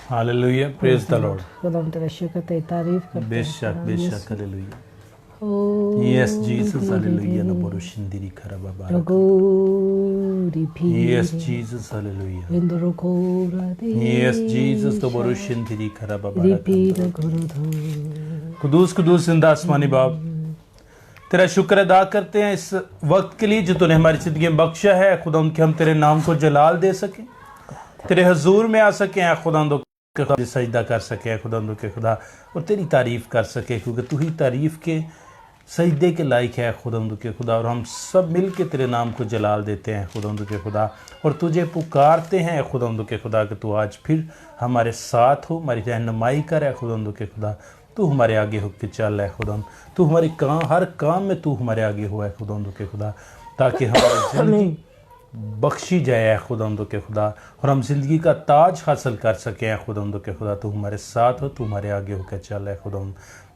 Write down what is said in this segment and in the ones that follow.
Hallelujah, praise the Lord. खुदा हम तेरा शुक्र तेरी तारीफ करते हैं। बेशक hallelujah. Oh, yes Jesus hallelujah न बोरुशिंदिरी खराबा बारा। Yes Jesus hallelujah. Yes Jesus तो बोरुशिंदिरी खराबा बारा। कुदूस कुदूस जिंदा आसमानी बाप, तेरा शुक्र अदा करते हैं इस वक्त के लिए जो तूने हमारी जिंदगी में बख्शा है। खुदा उनके हम तेरे नाम को जलाल दे सकें, तेरे हजूर में आ सके हैं खुदा के सजदा कर सके खुदा के खुदा और तेरी तारीफ़ कर सके, क्योंकि तू ही तारीफ़ के सजदे के लायक है खुदा के खुदा। और हम सब मिल के तेरे नाम को जलाल देते हैं खुदा के खुदा और तुझे पुकारते हैं खुदा के खुदा कि तू आज फिर हमारे साथ हो, हमारी रहनुमाई कर है खुदा के खुदा। तू हमारे आगे हो के चल है खुदा, तू हमारे हर काम में तू हमारे आगे हुआ है खुदा के खुदा, ताकि हमारी ज़िंदगी बख्शी जाए खुदा के खुदा और हम ज़िंदगी का ताज हासिल कर सकें खुदा के खुदा। तू हमारे साथ हो, तू हमारे आगे होकर चल है खुदा।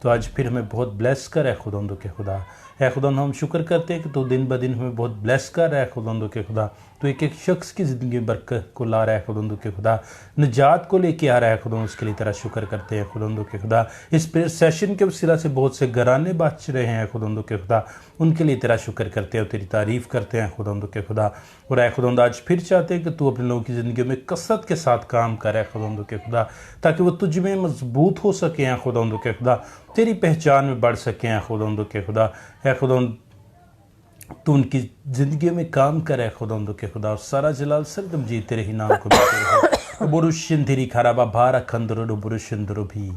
तो आज फिर हमें बहुत ब्लेस कर है खुदा के खुदा। है खुदा हम शुक्र करते हैं कि तू दिन ब दिन हमें बहुत ब्लेस कर रहा है खुदा के खुदा। तो एक एक शख्स की ज़िंदगी में बरकत को ला रहा है खुदा के खुदा, निजात को लेके आ रहा है खुदा। उसके लिए तेरा शुक्र करते हैं खुदा के खुदा। इस प्रेयर सेशन के वसीला से बहुत से घराने बच रहे हैं खुदा के खुदा, उनके लिए तेरा शुक्र करते हैं और तेरी तारीफ़ करते हैं खुदा के खुदा। और आए खुदा आज फिर चाहते हैं कि तू अपने लोगों की ज़िंदगी में कसरत के साथ काम करे खुदा के खुदा, ताकि वो तुझ में मजबूत हो सके हैं खुदा के खुदा, तेरी पहचान में बढ़ सके हैं खुदा के खुदा। है खुदा तू उनकी ज़िंदगी में काम करे खुदा के खुदा और सारा जलाल सरदम जी तेरे ही नाम को मिलते रहे। बुरुशिंदिरी खराबा भारा खंदरो बुरुशिंदरो भी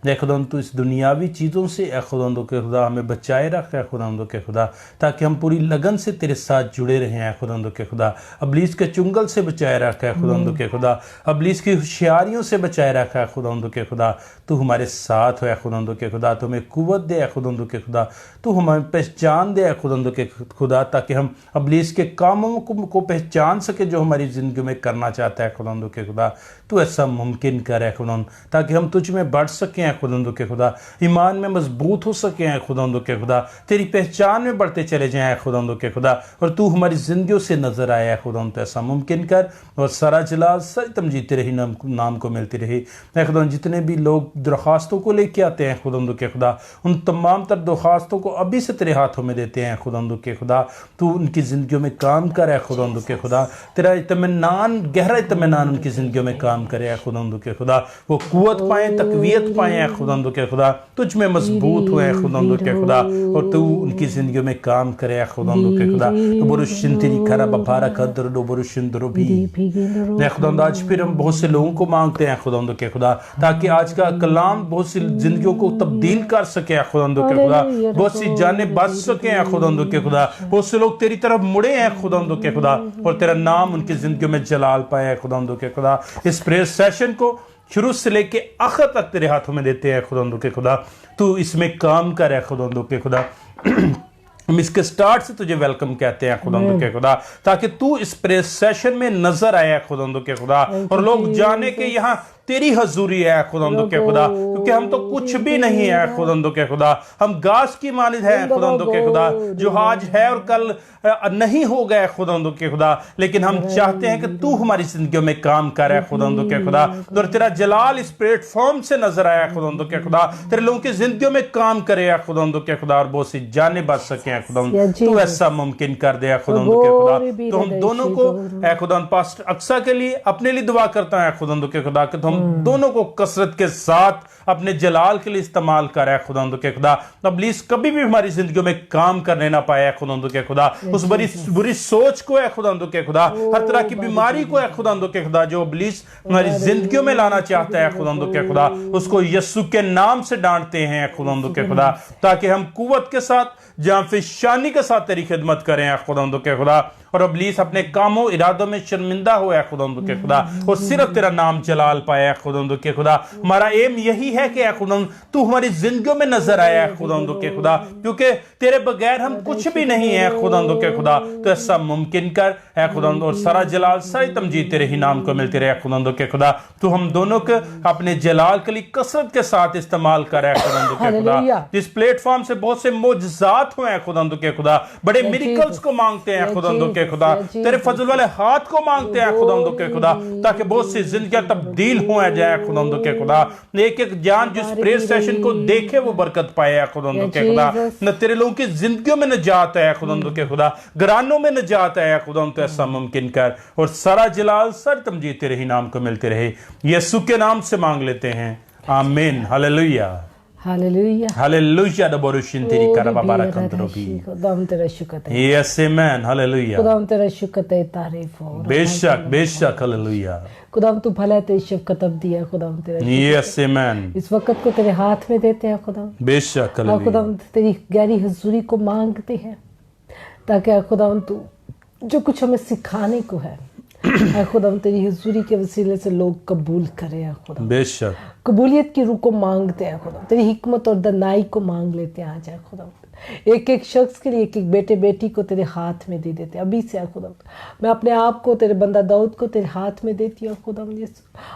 ए खुदा तू इस दुनियावी चीज़ों से ए खुदा के खुदा हमें बचाए रख है खुदा के खुदा, ताकि हम पूरी लगन से तेरे साथ जुड़े रहे हैं खुदा के खुदा। अबलीस के चुंगल से बचाए रखा है खुदा के खुदा, अबलीस की होशियारियों से बचाए रखा है खुदा के खुदा। तू हमारे साथ है खुदा के खुदा, तू हमें कुव्वत दे खुदा के खुदा, तू हमें पहचान दे खुदा के खुदा, ताकि हम अबलीस के कामों को पहचान सके जो हमारी ज़िंदगी में करना चाहता है खुदा के खुदा। तू ऐसा मुमकिन कर है खुदा, ताकि हम तुझ में बढ़ सकें खुदा के खुदा, ईमान में मजबूत हो सके हैं खुदा के खुदा, तेरी पहचान में बढ़ते चले जाएं खुदा के खुदा, और तू हमारी जिंदगियों से नजर आया खुदा। तो ऐसा मुमकिन कर और सारा जलाल सच तम जीते रही नाम को मिलती रही खुदा। जितने भी लोग दरख्वास्तों को लेके आते हैं खुदा के खुदा, उन तमाम तर दरख्वास्तों को अभी से तेरे हाथों में देते हैं खुदा के खुदा। तू उनकी ज़िंदगियों में काम करे खुदा के खुदा, तेरा इत्मीनान गहरा इत्मीनान उनकी ज़िंदगियों में काम करे खुदा के खुदा। वो कुव्वत पाएँ, तकवीयत पाएँ खुदा के खुदा, तुझ में मजबूत हुए खुदा के खुदा, और तू उनकी ज़िंदगियों में काम करे खुदा के खुदा। बुरुशिंदिरी खराबा भारा खंदरो बुरुशिंदरो भी खुदा। आज फिर हम बहुत से लोगों को मांगते हैं खुदा के खुदा, ताकि आज का कलाम बहुत सी जिंदगियों को तब्दील कर सके खुदा के खुदा, बहुत सी जानें बच सके खुदा के खुदा। बहुत से लोग तेरी तरफ मुड़े हैं खुदा के खुदा, और तेरा नाम उनकी जिंदगियों में जलाल पाए खुदा के खुदा। इस प्रेयर सेशन को शुरू से लेके आखिर तक तेरे हाथों में देते हैं खुदा के खुदा। तू इसमें काम कर है खुदा के खुदा। हम इसके स्टार्ट से तुझे वेलकम कहते हैं खुदा के खुदा, ताकि तू इस प्रेयर सेशन में नजर आया खुदा के खुदा, और लोग जाने के यहाँ तेरी हजूरी है खुदा के खुदा, क्योंकि हम तो कुछ भी नहीं है खुदा के खुदा। हम घास की मानिंद है खुदा के खुदा, जो आज है और कल नहीं हो गए खुदा के खुदा। लेकिन हम चाहते हैं कि तू हमारी जिंदगियों में काम करे खुदा के खुदा, और तेरा जलाल इस प्लेटफॉर्म से नजर आया खुदा के खुदा, तेरे लोगों की जिंदगियों में काम करे खुदा के खुदा, और बहुत सी जाने बच सके खुदा। तू ऐसा मुमकिन कर दे खुदा के खुदा। तो हम दोनों को खुदा पास्टर अक्सा के लिए अपने लिए दुआ करता है खुदा के खुदा, कि हम दोनों को कसरत के साथ अपने जलाल के लिए इस्तेमाल करे खुदा के खुदा। अबलीस कभी भी हमारी जिंदगियों में काम करने ना पाया खुदा के खुदा। उस बुरी सोच को है खुदा के खुदा, हर तरह की बीमारी को है खुदा के खुदा, जो अबलीस हमारी जिंदगियों में लाना चाहता है खुदा के खुदा, उसको यीशु के नाम से डांटते हैं खुदा के खुदा, ताकि हम कुव्वत के साथ जहां फिर शानी के साथ तेरी खिदमत करें खुदा के खुदा। और अबलीस अपने कामों इरादों में शर्मिंदा हुआ खुदा के खुदा, और सिर्फ तेरा नाम जलाल पाया खुदा के खुदा। हमारा एम यही है कि खुदा तू हमारी जिंदगियों में नजर आया खुदा के खुदा, क्योंकि तेरे बगैर हम कुछ भी नहीं है खुदा के खुदा। तो ऐसा मुमकिन कर है खुदा, और सारा जलाल सारी तमजीद तेरे ही नाम को मिलती रहे खुदा के खुदा। तू हम दोनों को अपने जलाल के लिए कसरत के साथ इस्तेमाल करे खुदा के खुदा। जिस प्लेटफॉर्म से बहुत से मोजज़ात हुए हैं खुदा के खुदा, बड़े मिरेकल्स को मांगते हैं खुदा के खुदा, तेरे फजल वाले हाथ को मांगते हैं खुदावंद के खुदा, ताकि बहुत सी जिंदगियां तब्दील हो जाए खुदावंद के खुदा। एक एक जान जिस प्रेयर सेशन को देखे वो बरकत पाए खुदावंद के खुदा। न तेरे लोगों की जिंदगियों में निजात है खुदावंद के खुदा, घरानों में निजात है खुदावंद, तो ऐसा मुमकिन कर, और सारा जलाल सर तमजीद तेरे ही नाम को मिलते रहे। यीशु के नाम से मांग लेते हैं, आमीन। Hallelujah hallelujah hallelujah. दबोरुशिन तेरी करबा बारकंतरोबी। खुदाम तेरा शुक्र है, यस आमीन। हालेलुया। खुदाम तेरा शुक्र है, तारीफ हो। बेशक बेशक। हालेलुया। खुदाम तू भला है, तेरी शफकत अब दिया खुदाम तेरा। यस आमीन। इस वक्त को तेरे हाथ में देते हैं खुदाम। बेशक। और खुदाम तेरी गहरी हुजूरी को मांगते हैं, ताकि खुदाम तू जो कुछ हमें सिखाने को है खुदाम तेरी हुजूरी के वसीले से लोग कबूल करें खुदा। बेशक। कबूलियत की रूह को मांगते हैं खुदा, तेरी हिकमत और दनाई को मांग लेते हैं आज है खुदा। एक एक शख्स के लिए, एक एक बेटे बेटी को तेरे हाथ में दे देते हैं अभी से खुदा। मैं अपने आप को, तेरे बंदा दाऊद को तेरे हाथ में देती हूँ खुदा।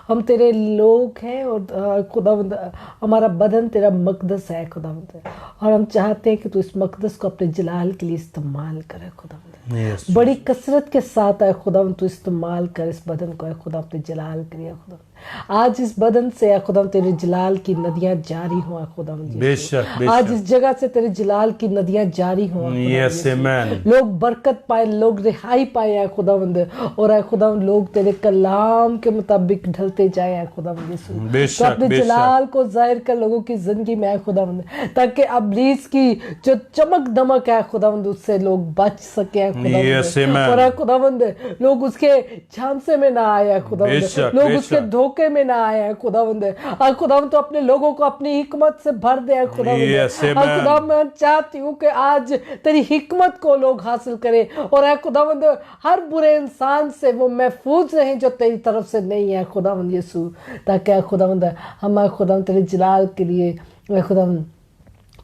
हम तेरे लोग हैं और खुदा हमारा बदन तेरा मकदस है खुदा, और हम चाहते हैं कि तू इस मकदस को अपने जलाल के लिए इस्तेमाल करे खुदा। बड़ी कसरत के साथ है खुदा तू इस्तेमाल कर इस बदन को है खुदा, अपने जलाल के लिए खुदा। आज इस बदन से है खुदा तेरे जलाल की नदियां जारी हो खुदा। बेशक। आज इस जगह से तेरे जलाल की नदियां जारी हो, लोग बरकत पाए, लोग रिहाई पाए है खुदावंद, और है खुदा लोग तेरे कलाम के मुताबिक ढलते जाए है खुदावंद यीशु। तो अपने जलाल को जाहिर कर लोगों की जिंदगी में है खुदावंद, ताकि अबलीस की जो चमक दमक है खुदावंद उससे लोग बच सके खुदावंद, और है खुदावंद लोग उसके झांसे में ना आए खुदावंद, लोग उसके धोखे में ना आए हैं खुदावंद। और खुदावंद तो अपने लोगों को अपनी हिकमत से भर दे खुदावंद। और खुदा मैं चाहती हूँ कि आज तेरी हिकमत को लोग हासिल करें, और है खुदावंद हर बुरे इंसान से वो महफूज रहें जो तेरी तरफ से नहीं है खुदावंद यीशु, ताकि खुदावंद हम खुदावंद तेरे जलाल के लिए खुदावंद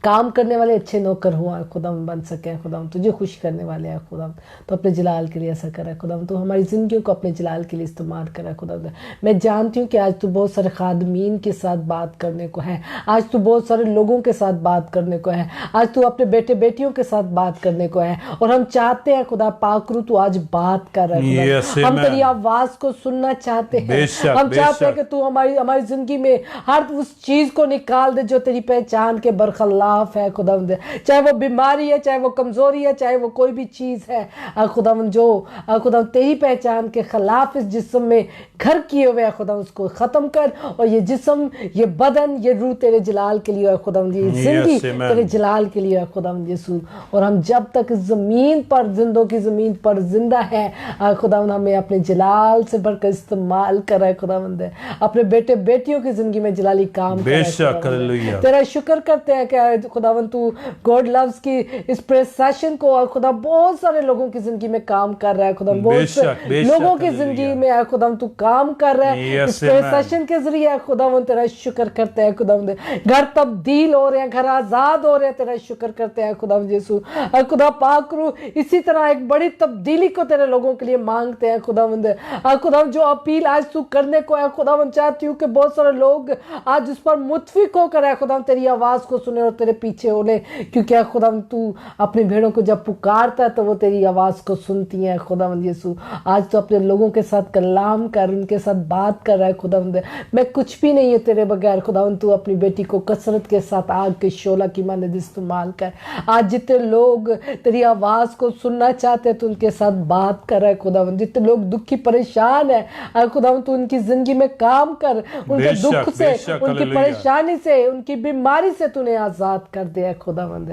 काम करने वाले अच्छे नौकर हुआ खुदाम बन सके खुदाम, तुझे खुश करने वाले हैं खुदाम। तो अपने जलाल के लिए ऐसा करे खुदाम, तो हमारी ज़िंदगियों को अपने जलाल के लिए इस्तेमाल करे खुदाम। मैं जानती हूँ कि आज तू बहुत सारे खादमीन के साथ बात करने को है, आज तू बहुत सारे लोगों के साथ बात करने को है, आज तू अपने बेटे बेटियों के साथ बात करने को है, और हम चाहते हैं खुदा पाकरू तू आज बात कर रहा है खुदा। हम तेरी आवाज़ को सुनना चाहते हैं, हम चाहते हैं कि तू हमारी ज़िंदगी में हर उस चीज़ को निकाल दे जो तेरी पहचान के बरखलाफ है खुदावंद, चाहे वो बीमारी है, चाहे वो कमजोरी है, चाहे वो कोई भी चीज है खुदावंद जो खुदावंद तेरी पहचान के खिलाफ इस जिस्म में घर किए हुए है खुदावंद, उसको खत्म कर, और ये जिस्म, ये बदन, ये रूह तेरे जलाल के लिए है खुदावंद, ये जिंदगी तेरे जलाल के लिए है खुदावंद यीशु। और हम जब तक इस जमीन पर, जिंदों की जमीन पर जिंदा है खुदावंद, हमें अपने जलाल से भरकर इस्तेमाल कर रहा है खुदावंद, अपने बेटे बेटियों की जिंदगी में जलाली काम कर। तेरा शुक्र करते हैं कि खुदावन तू गॉड लव्स की इस प्रेयर सेशन को और खुदा बहुत सारे लोगों की जिंदगी में काम कर रहा है खुदा, बहुत से लोगों की जिंदगी में है खुदा तू काम कर रहा है इस प्रेयर सेशन के जरिए खुदावन। तेरा शुक्र करते हैं खुदावन, घर तब्दील हो रहे हैं, घर आजाद हो रहे हैं, तेरा शुक्र करते हैं खुदावन यीशु। खुदा पाक रू इसी तरह एक बड़ी तब्दीली को तेरे लोगों के लिए मांगते हैं खुदावंद। खुदावन जो अपील आज तू करने को है खुदावन, चाहती हूँ कि बहुत सारे लोग आज उस पर मुतफिक होकर है खुदावन तेरी आवाज को सुने और तेरे पीछे होने, क्योंकि खुदावंद तू अपने भेड़ों को जब पुकारता है तो वो तेरी आवाज को सुनती है खुदावंद यीशु। आज तो अपने लोगों के साथ कलाम कर, उनके साथ बात कर रहा है खुदावंद। मैं कुछ भी नहीं है तेरे बगैर खुदावंद, तू अपनी बेटी को कसरत के साथ आग के शोला की मानद इस्तेमाल कर। आज जितने लोग तेरी आवाज को सुनना चाहते हैं तो उनके साथ बात कर रहा है खुदावंद, जितने लोग दुखी परेशान है खुदावंद तू उनकी जिंदगी में काम कर, उनके दुख से, उनकी परेशानी से, उनकी बीमारी से तूने आजाद कर दिया खुदावंद।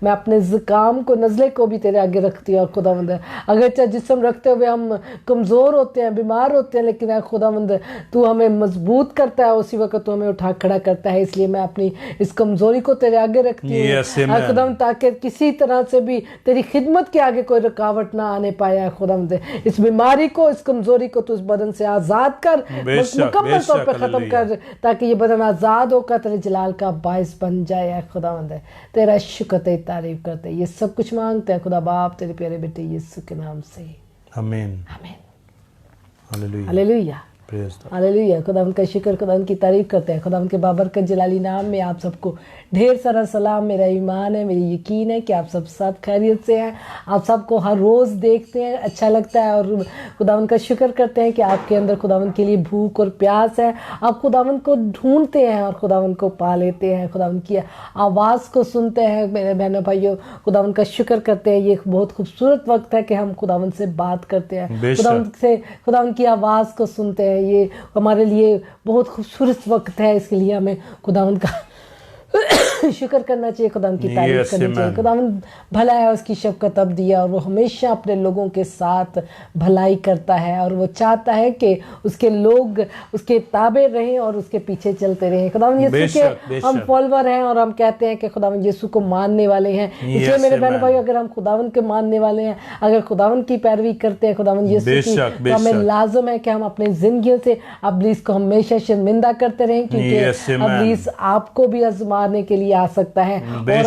मैं अपने ज़ुकाम को, नज़ले को भी तेरे आगे रखती हूँ खुदावंद। अगर चाहे जिस्म रखते हुए हम कमज़ोर होते हैं, बीमार होते हैं, लेकिन खुदावंद तू हमें मजबूत करता है, उसी वक्त तू हमें उठा खड़ा करता है। इसलिए मैं अपनी इस कमज़ोरी को तेरे आगे रखती हूँ खुदावंद, ताकि किसी तरह से भी तेरी खिदमत के आगे कोई रुकावट ना आने पाए खुदावंद। इस बीमारी को, इस कमज़ोरी को तू इस बदन से आज़ाद कर, मुकम्मल तौर पर ख़त्म कर, ताकि ये बदन आज़ाद होकर तेरे जलाल का बायस बन जाए खुदावंद। तेरा शुक्र, तेरी तारीफ करते, ये सब कुछ मांगते हैं खुदा बाप तेरे प्यारे बेटे यीशु के नाम से, आमीन आमीन, हालेलुया हालेलुया। हालेलुया। खुदावंद का शुक्र, खुदावंद की तारीफ करते हैं। खुदावंद के बाबरकत जलाली नाम में आप सबको ढेर सारा सलाम। मेरा ईमान है, मेरी यकीन है कि आप सब खैरियत से हैं। आप सबको हर रोज़ देखते हैं, अच्छा लगता है और खुदावंद का शुक्र करते हैं कि आपके अंदर खुदावंद के लिए भूख और प्यास है। आप खुदावंद को ढूंढते हैं और खुदावंद को पा लेते हैं, खुदावंद की आवाज़ को सुनते हैं। मेरे बहनों भाइयों, खुदावंद का शुक्र करते हैं। ये बहुत खूबसूरत वक्त है कि हम खुदावंद से बात करते हैं, खुदावंद की आवाज़ को सुनते हैं। ये हमारे लिए बहुत खूबसूरत वक्त है, इसके लिए हमें खुदावंद का शुक्र करना चाहिए, खुदावंद की तारीफ करनी चाहिए। खुदावंद भला है, उसकी शफ़क़त अब दिया और वो हमेशा अपने लोगों के साथ भलाई करता है और वो चाहता है कि उसके लोग उसके ताबे रहें और उसके पीछे चलते रहें। खुदावंद यीशु के हम फॉलोवर हैं और हम कहते हैं कि खुदावंद यीशु को मानने वाले हैं। इसलिए मेरे बहन भाई, अगर हम खुदावंद के मानने वाले हैं, अगर खुदावंद की पैरवी करते हैं खुदावंद यीशु की, तो हमें लाजम है कि हम अपनी जिंदगी से इब्लीस को हमेशा शर्मिंदा करते रहें, क्योंकि इब्लीस आपको भी आजमाने के लिए आ सकता है। और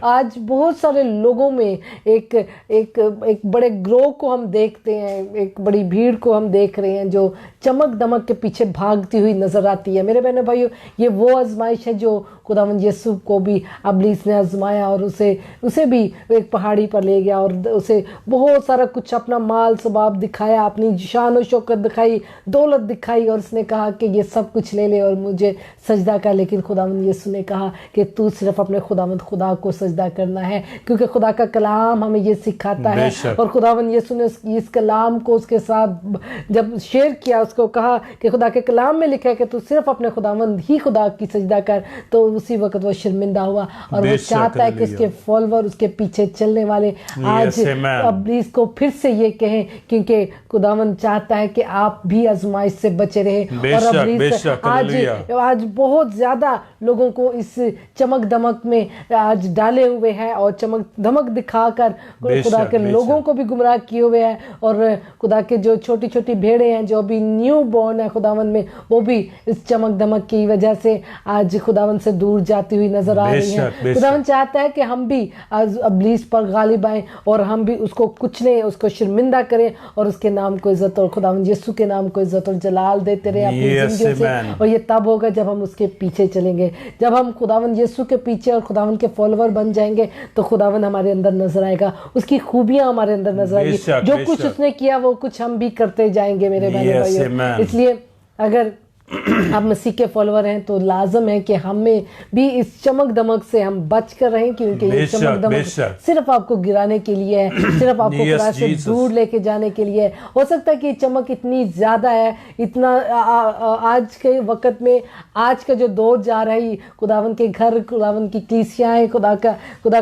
आज बहुत सारे लोगों में एक बड़े ग्रोह को हम देखते हैं, एक बड़ी भीड़ को हम देख रहे हैं जो चमक दमक के पीछे भागती हुई नजर आती है। मेरे बहनों भाइयों, ये वो आजमाइश है जो खुदावंद यीशु को भी इब्लीस ने आजमाया और उसे भी एक पहाड़ी पर ले गया और उसे बहुत सारा कुछ अपना माल स्वभाव दिखाया, अपनी शान और शौकत दिखाई, दौलत दिखाई और उसने कहा कि ये सब कुछ ले ले और मुझे सजदा कर। लेकिन खुदावंद यीशु ने कहा कि तू सिर्फ अपने खुदावंद खुदा को सजदा करना है, क्योंकि खुदा का कलाम हमें ये सिखाता है। और खुदावंद यीशु ने इस कलाम को उसके साथ जब शेयर किया, उसको कहा कि खुदा के कलाम में लिखा है कि तू सिर्फ अपने खुदावंद ही खुदा की सजदा कर, तो उसी वक्त वो शर्मिंदा हुआ और वो चाहता है कि उसके फॉलोवर, उसके पीछे चलने वाले आज इब्लीस को फिर से ये कहें, क्योंकि खुदावंद चाहता है कि आप भी आजमाइश से बचे रहे। और इब्लीस आज बहुत ज्यादा लोगों को इस चमक दमक में आज डाले हुए हैं और चमक धमक दिखाकर खुदा के लोगों को भी गुमराह किए हुए हैं। और खुदा के जो छोटी छोटी भेड़े हैं जो भी न्यू बॉर्न है खुदावंद में, वो भी इस चमक दमक की वजह से आज खुदावंद से दूर जाती हुई नजर आ रही है। खुदावंद चाहता है कि हम भी आज इब्लीस पर गालिब आए और हम भी उसको कुचलें, उसको शर्मिंदा करें और उसके नाम को इज्जत और खुदावंद यीशु के नाम को इज्जत और जलाल देते रहे अपनी जिंदगी से। और ये तब होगा जब हम उसके पीछे चलेंगे, जब हम खुदावंद यीशु के पीछे और खुदावंद के फॉलोवर बन जाएंगे, तो खुदावंद हमारे अंदर नजर आएगा, उसकी खूबियां हमारे अंदर नजर आएगी। जो कुछ उसने किया वो कुछ हम भी करते जाएंगे मेरे बहनों भाइयों। इसलिए अगर आप मसीह के फॉलोवर हैं तो लाजम है कि हमें भी इस चमक दमक से हम बच कर रहें, क्योंकि ये चमक दमक सिर्फ आपको गिराने के लिए है, सिर्फ आपको खुदा से दूर लेके जाने के लिए है। हो सकता है कि चमक इतनी ज्यादा है, इतना आज के वक्त में, आज का जो दौर जा रहा है, खुदावंद के घर, खुदावंद की कलीसियाएं, खुदा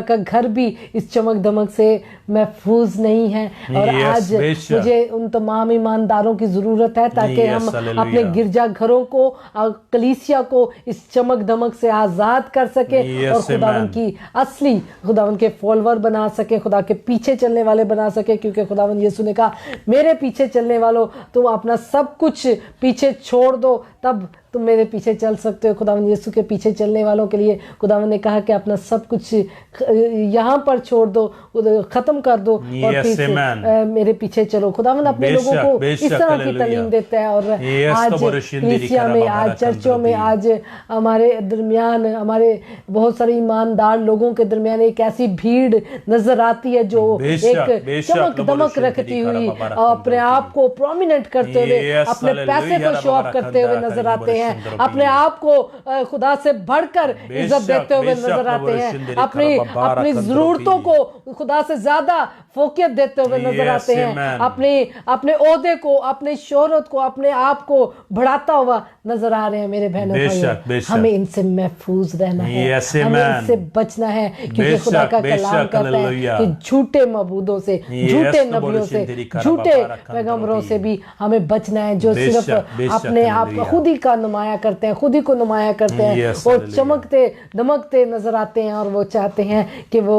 का घर भी इस चमक दमक से महफूज नहीं है। और आज मुझे उन तमाम ईमानदारों की जरूरत है ताकि हम अपने गिरजा घरों को, कलीसिया को इस चमक दमक से आजाद कर सके और खुदावंद की असली खुदावंद के फॉलोवर बना सके, खुदा के पीछे चलने वाले बना सके। क्योंकि खुदावंद यीशु ने कहा, मेरे पीछे चलने वालों तुम अपना सब कुछ पीछे छोड़ दो, तब तुम मेरे पीछे चल सकते हो। खुदावंद यीशु के पीछे चलने वालों के लिए खुदावंद ने कहा कि अपना सब कुछ यहाँ पर छोड़ दो, खत्म कर दो और फिर मेरे पीछे चलो। खुदावंद अपने लोगों को इस तरह की तालीम देता है। और आज कलीसिया में, आज चर्चों में, आज हमारे दरमियान, हमारे बहुत सारे ईमानदार लोगों के दरमियान एक ऐसी भीड़ नजर आती है जो एक चमक दमक रखती हुई, अपने आप को प्रोमिनेंट करते हुए, अपने पैसे को शो ऑफ करते हुए नजर आते हैं, अपने आप को खुदा से बढ़कर इज्जत देते हुए नजर आते हैं, अपनी जरूरतों को खुदा से ज्यादा फोकियत देते हुए नजर आते हैं, अपने ओहदे को, अपने शोहरत को, अपने आप को बढ़ाता हुआ नजर आ रहे हैं। मेरे बहनों भाइयों, हमें इनसे महफूज रहना है, हमें इनसे बचना है, क्योंकि खुदा का कलाम कहता है कि झूठे मबूदों से, झूठे नबियों से, झूठे पैगंबरों से भी हमें बचना है, जो सिर्फ अपने आप खुद ही का नुमाया करते हैं, खुद ही को नुमाया करते हैं और चमकते दमकते नजर आते हैं। और वो चाहते हैं कि वो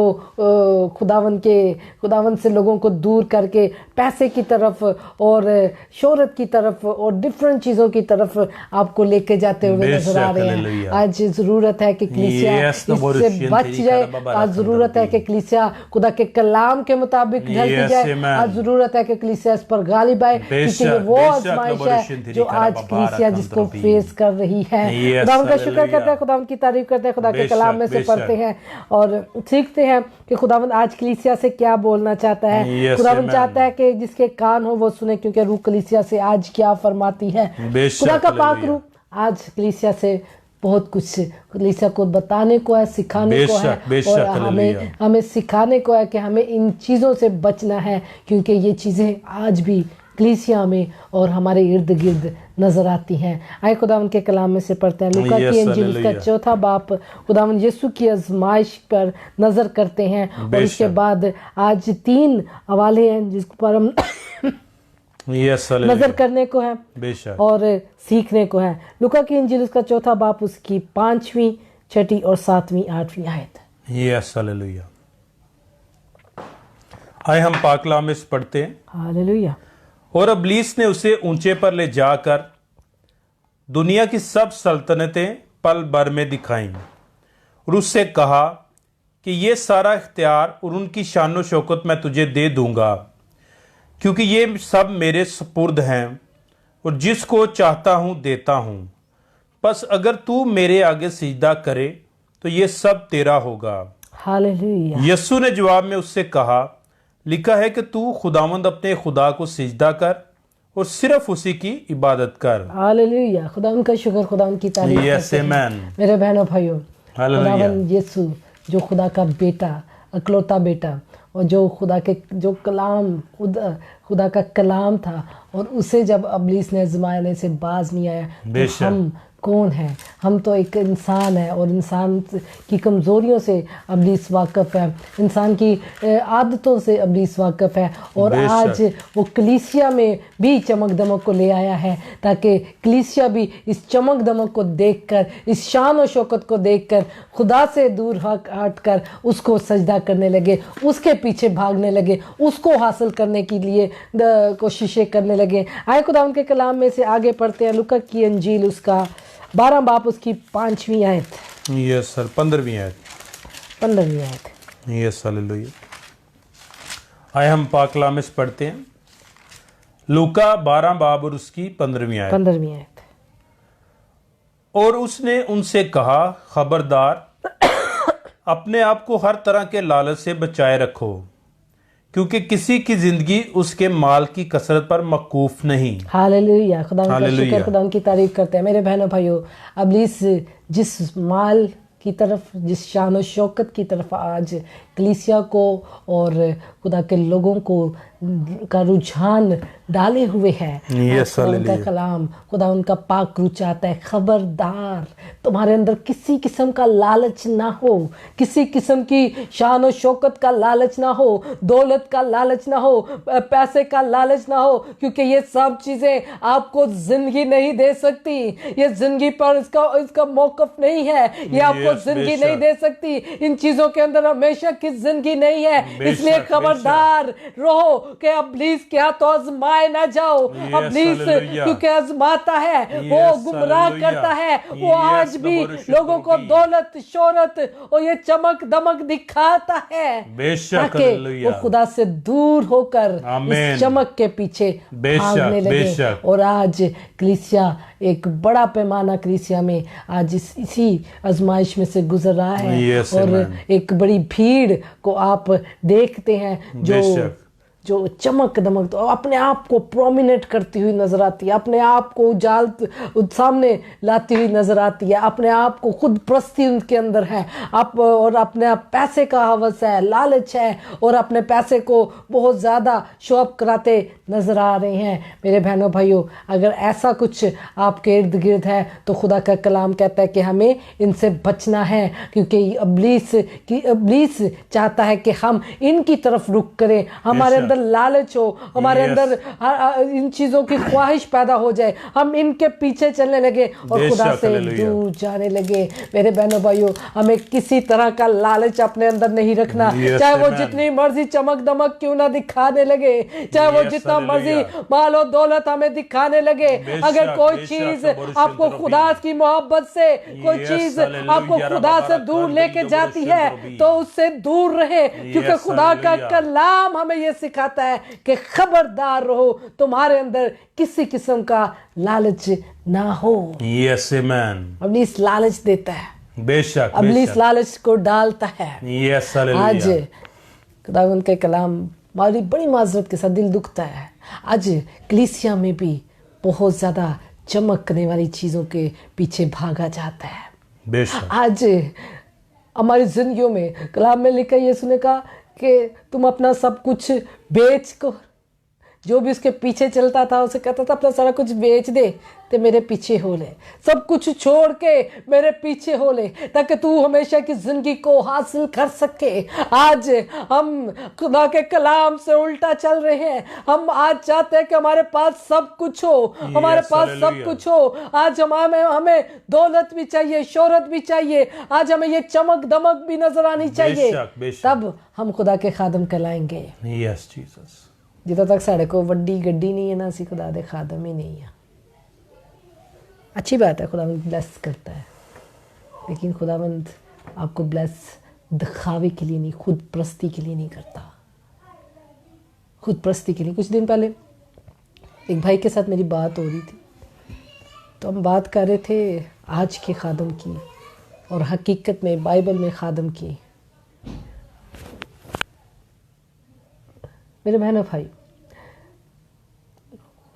खुदावन से लोगों को दूर करके पैसे की तरफ और शोहरत की तरफ और डिफरेंट चीज़ों की तरफ आपको लेके जाते हुए नजर आ रहे हैं। आज ज़रूरत है कि कलीसिया इससे बच जाए। आज ज़रूरत है कि कलीसिया खुदा के कलाम के मुताबिक ढलती जाए। आज ज़रूरत है कि कलीसिया इस पर गालिब आए, क्योंकि ये वो आजमाइश है जो आज कलीसिया जिसको फेस कर रही है। खुदा उनका शुक्र करते हैं, खुदा उनकी तारीफ करते हैं, खुदा के कलाम में से पढ़ते हैं और सीखते हैं कि खुदावंद आज कलीसिया से क्या बोलना चाहता है। खुदावंद चाहता है कि जिसके कान हो वो सुने, क्योंकि रूह कलीसिया से आज क्या फरमाती है। खुदा का पाक रूह आज कलीसिया से बहुत कुछ कलीसिया को बताने को है, सिखाने को है और हमें सिखाने को है कि हमें इन चीज़ों से बचना है, क्योंकि ये चीज़ें आज भी कलीसिया में और हमारे इर्द गिर्द नजर आती हैं। आए खुदावंद के कलाम में से पढ़ते हैं। लूका की इंजील उसका 4 बाब खुदावंद यीशु की आजमाइश पर नजर करते हैं और इसके बाद आज 3 हवाले हैं जिस पर हम नजर करने को है और सीखने को है। लूका की इंजील उसका 4 बाब उसकी 5वीं 6ठी और 7वीं 8वीं आयत। Yes hallelujah. आए हम पाक कलाम में पढ़ते हैं। हालेलुया। और इब्लीस ने उसे ऊंचे पर ले जाकर दुनिया की सब सल्तनतें पल भर में दिखाईं और उससे कहा कि ये सारा इख्तियार और उनकी शान शौकत मैं तुझे दे दूंगा, क्योंकि ये सब मेरे सुपुर्द हैं और जिसको चाहता हूं देता हूं। बस अगर तू मेरे आगे सिजदा करे तो ये सब तेरा होगा। हालेलुया। यीशु ने जवाब में उससे कहा, लिखा है कि तू खुदावंद अपने खुदा को सिजदा कर और सिर्फ उसी की इबादत कर। हालेलुया। खुदा उनका शुक्र, खुदा उनकी तारीफ करते हैं। मेरे बहनों भाइयों, खुदावंद यीशु जो खुदा का बेटा, अकलौता बेटा, और जो खुदा के जो कलाम खुदा का कलाम था, और उसे जब इब्लीस ने आजमाने से बाज नहीं आया, तो हम कौन है? हम तो एक इंसान है और इंसान की कमज़ोरियों से इब्लीस वाकिफ़ है, इंसान की आदतों से इब्लीस वाकिफ़ है। और आज वो कलीसिया में भी चमक दमक को ले आया है, ताकि कलीसिया भी इस चमक दमक को देखकर, इस शान और शौकत को देखकर खुदा से दूर हट कर उसको सजदा करने लगे, उसके पीछे भागने लगे, उसको हासिल करने के लिए कोशिशें करने लगे। आए खुदा उनके कलाम में से आगे पढ़ते हैं। लूका की इंजील उसका 12 बाब उसकी 5वीं आयत। यस सर, 15वीं आयत। 15वीं आयत। Yes hallelujah. आए हम पाक कलाम में पढ़ते हैं। लूका 12 बाब और उसकी 15वीं आयत। 15वीं आयत। और उसने उनसे कहा, खबरदार, अपने आप को हर तरह के लालच से बचाए रखो, क्योंकि किसी की जिंदगी उसके माल की कसरत पर मौकूफ नहीं। हालेलुया। खुदा का शुक्र, खुदा उनकी तारीफ करते हैं। मेरे बहनों भाइयों, इब्लीस जिस माल की तरफ, जिस शान और शौकत की तरफ आज कलीसिया को और खुदा के लोगों को का रुझान डाले हुए है, खुदा उनका कलाम, खुदा उनका पाक रूह चाहता है, खबरदार, तुम्हारे अंदर किसी किस्म का लालच ना हो, किसी किस्म की शान और शौकत का लालच ना हो, दौलत का लालच ना हो, पैसे का लालच ना हो, क्योंकि ये सब चीज़ें आपको जिंदगी नहीं दे सकती। ये जिंदगी पर इसका मौकफ नहीं है, ये आपको जिंदगी नहीं दे सकती। इन चीज़ों के अंदर हमेशा की जिंदगी नहीं है। इसलिए खबरदार रहो कि इब्लीस क्या तो आजमाए ना जाओ। इब्लीस क्योंकि आजमाता है, वो गुमराह करता है, वो आज भी लोगों को दौलत, शोहरत और ये चमक दमक दिखाता है, ताकि वो खुदा से दूर होकर इस चमक के पीछे भागने लगे। और आज कलीसिया एक बड़ा पैमाना कलीसिया में आज इसी आजमाइश में से गुजर रहा है। और एक बड़ी भीड़ को आप देखते हैं जो चमक दमक तो अपने आप को प्रोमिनेट करती हुई नजर आती है, अपने आप को सामने लाती हुई नजर आती है, अपने आप को खुद प्रस्ती उनके अंदर है, और अपने पैसे का हवस है, लालच है, और अपने पैसे को बहुत ज़्यादा शो अप कराते नज़र आ रहे हैं। मेरे बहनों भाइयों, अगर ऐसा कुछ आपके इर्द गिर्द है तो खुदा का कलाम कहता है कि हमें इनसे बचना है, क्योंकि इब्लीस चाहता है कि हम इनकी तरफ रुख करें, हमारे अंदर लालच हो, हमारे अंदर इन चीज़ों की ख्वाहिश पैदा हो जाए, हम इनके पीछे चलने लगे और खुदा से दूर जाने लगे। मेरे बहनों भाइयों, हमें किसी तरह का लालच अपने अंदर नहीं रखना, चाहे वो जितनी मर्जी चमक दमक क्यों ना दिखाने लगे, चाहे वो जितना मर्जी मालो दौलत हमें दिखाने लगे। अगर कोई चीज आपको खुदा की मोहब्बत से, कोई चीज आपको खुदा से दूर लेके जाती है तो उससे दूर रहे, क्योंकि खुदा का कलाम हमें यह सिखाता है कि खबरदार रहो, तुम्हारे अंदर किसी किस्म का लालच ना हो। यस आमीन। इब्लीस लालच देता है, बेशक इब्लीस लालच को डालता है। Yes hallelujah. आज खुदावंद के कलाम हमारी बड़ी माजरत के साथ दिल दुखता है, आज कलीसिया में भी बहुत ज़्यादा चमकने वाली चीज़ों के पीछे भागा जाता है। बेशक आज हमारी जिंदगियों में कलाम में लिखा, यीशु ने कहा कि तुम अपना सब कुछ बेच को, जो भी उसके पीछे चलता था उसे कहता था अपना सारा कुछ बेच दे ते मेरे पीछे हो ले, सब कुछ छोड़ के मेरे पीछे हो ले, ताकि तू हमेशा की जिंदगी को हासिल कर सके। आज हम खुदा के कलाम से उल्टा चल रहे हैं। हम आज चाहते हैं कि हमारे पास सब कुछ हो, हमारे पास सब कुछ हो। आज हमें दौलत भी चाहिए, शोहरत भी चाहिए, आज हमें ये चमक दमक भी नजर आनी चाहिए। तब हम खुदा के खादम कहलाएंगे। Yes Jesus. जितों तक साढ़े को वड्डी गड्डी नहीं है ना, असी खुदा दे खादम ही नहीं है। अच्छी बात है, खुदावंद ब्लेस करता है, लेकिन खुदावंद आपको ब्लेस दिखावे के लिए नहीं, खुद परस्ती के लिए नहीं करता, खुद परस्ती के लिए। कुछ दिन पहले एक भाई के साथ मेरी बात हो रही थी, तो हम बात कर रहे थे आज के खादम की और हकीकत में बाइबल में खादम की। मेरे बहनों भाई,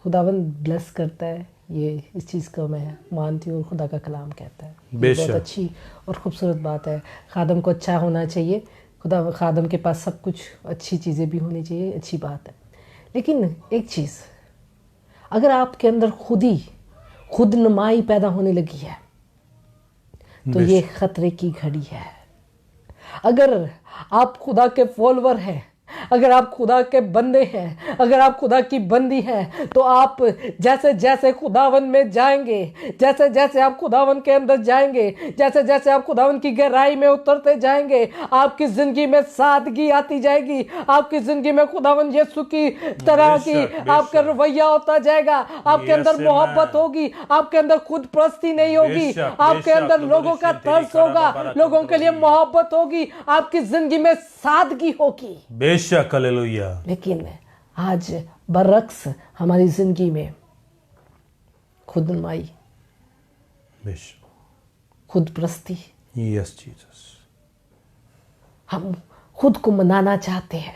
खुदावंद ब्लेस करता है, ये इस चीज़ को मैं मानती हूँ। खुदा का कलाम कहता है, बहुत अच्छी और ख़ूबसूरत बात है। खादम को अच्छा होना चाहिए, खुदा खादम के पास सब कुछ अच्छी चीज़ें भी होनी चाहिए, अच्छी बात है। लेकिन एक चीज़, अगर आपके अंदर खुद नुमाई पैदा होने लगी है तो ये ख़तरे की घड़ी है। अगर आप खुदा के फॉलोवर हैं, अगर आप खुदा के बंदे हैं, अगर आप खुदा की बंदी हैं, तो आप जैसे जैसे खुदावन में जाएंगे, जैसे जैसे आप खुदावन के अंदर जाएंगे, जैसे जैसे आप खुदावन की गहराई में उतरते जाएंगे, आपकी ज़िंदगी में सादगी आती जाएगी, आपकी ज़िंदगी में खुदावन यीशु की तरह की आपका रवैया होता जाएगा, आपके अंदर मोहब्बत होगी, आपके अंदर खुद परस्ती नहीं होगी, आपके अंदर लोगों का तरस होगा, लोगों के लिए मोहब्बत होगी, आपकी ज़िंदगी में सादगी होगी। बेशक हालेलुया। लेकिन आज बरअक्स हमारी जिंदगी में खुद नुमाई, खुद परस्ती, यस जीसस, हम खुद को मनाना चाहते हैं।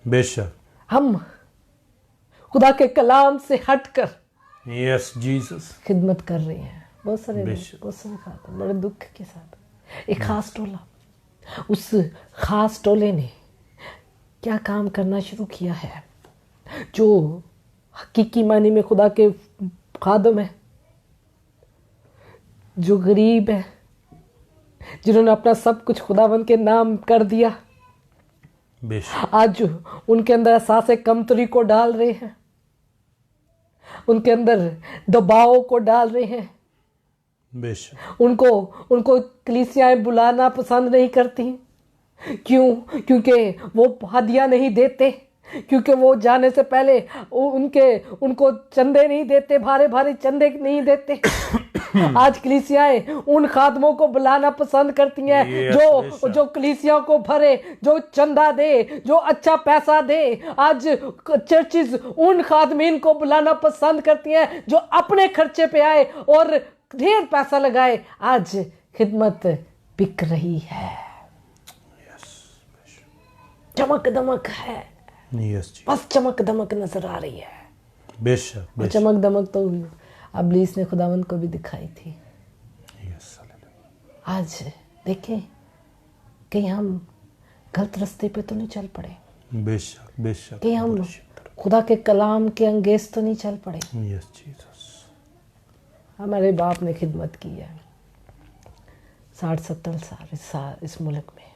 बेशक हम खुदा के कलाम से हटकर यस जीसस खिदमत कर रहे हैं। बहुत सारे खाते बड़े दुख के साथ। एक खास टोला, उस खास टोले ने क्या काम करना शुरू किया है, जो हकीकी मानी में खुदा के खादम है, जो गरीब है, जिन्होंने अपना सब कुछ खुदावन के नाम कर दिया, आज उनके अंदर एहसास कमतरी को डाल रहे हैं, उनके अंदर दबाव को डाल रहे हैं। उनको कलीसियाएं बुलाना पसंद नहीं करती। क्यों? क्योंकि वो हदिया नहीं देते, क्योंकि वो जाने से पहले उनको चंदे नहीं देते, भारे भारे चंदे नहीं देते। आज कलीसियाएं उन खादमों को बुलाना पसंद करती हैं जो कलीसिया को भरे, जो चंदा दे, जो अच्छा पैसा दे। आज चर्चिज उन खादमीन को बुलाना पसंद करती हैं जो अपने खर्चे पे आए और ढेर पैसा लगाए। आज खिदमत बिक रही है, चमक दमक है, बस चमक दमक नजर आ रही है। बेशक चमक दमक तो इब्लीस ने खुदावंद को भी दिखाई थी। आज देखें कहीं हम गलत रास्ते पे तो नहीं चल पड़े, बेशक बेशक, कहीं हम खुदा के कलाम के अंगेज तो नहीं चल पड़े। Yes Jesus. हमारे बाप ने खिदमत की है 60-70 साल इस मुल्क में।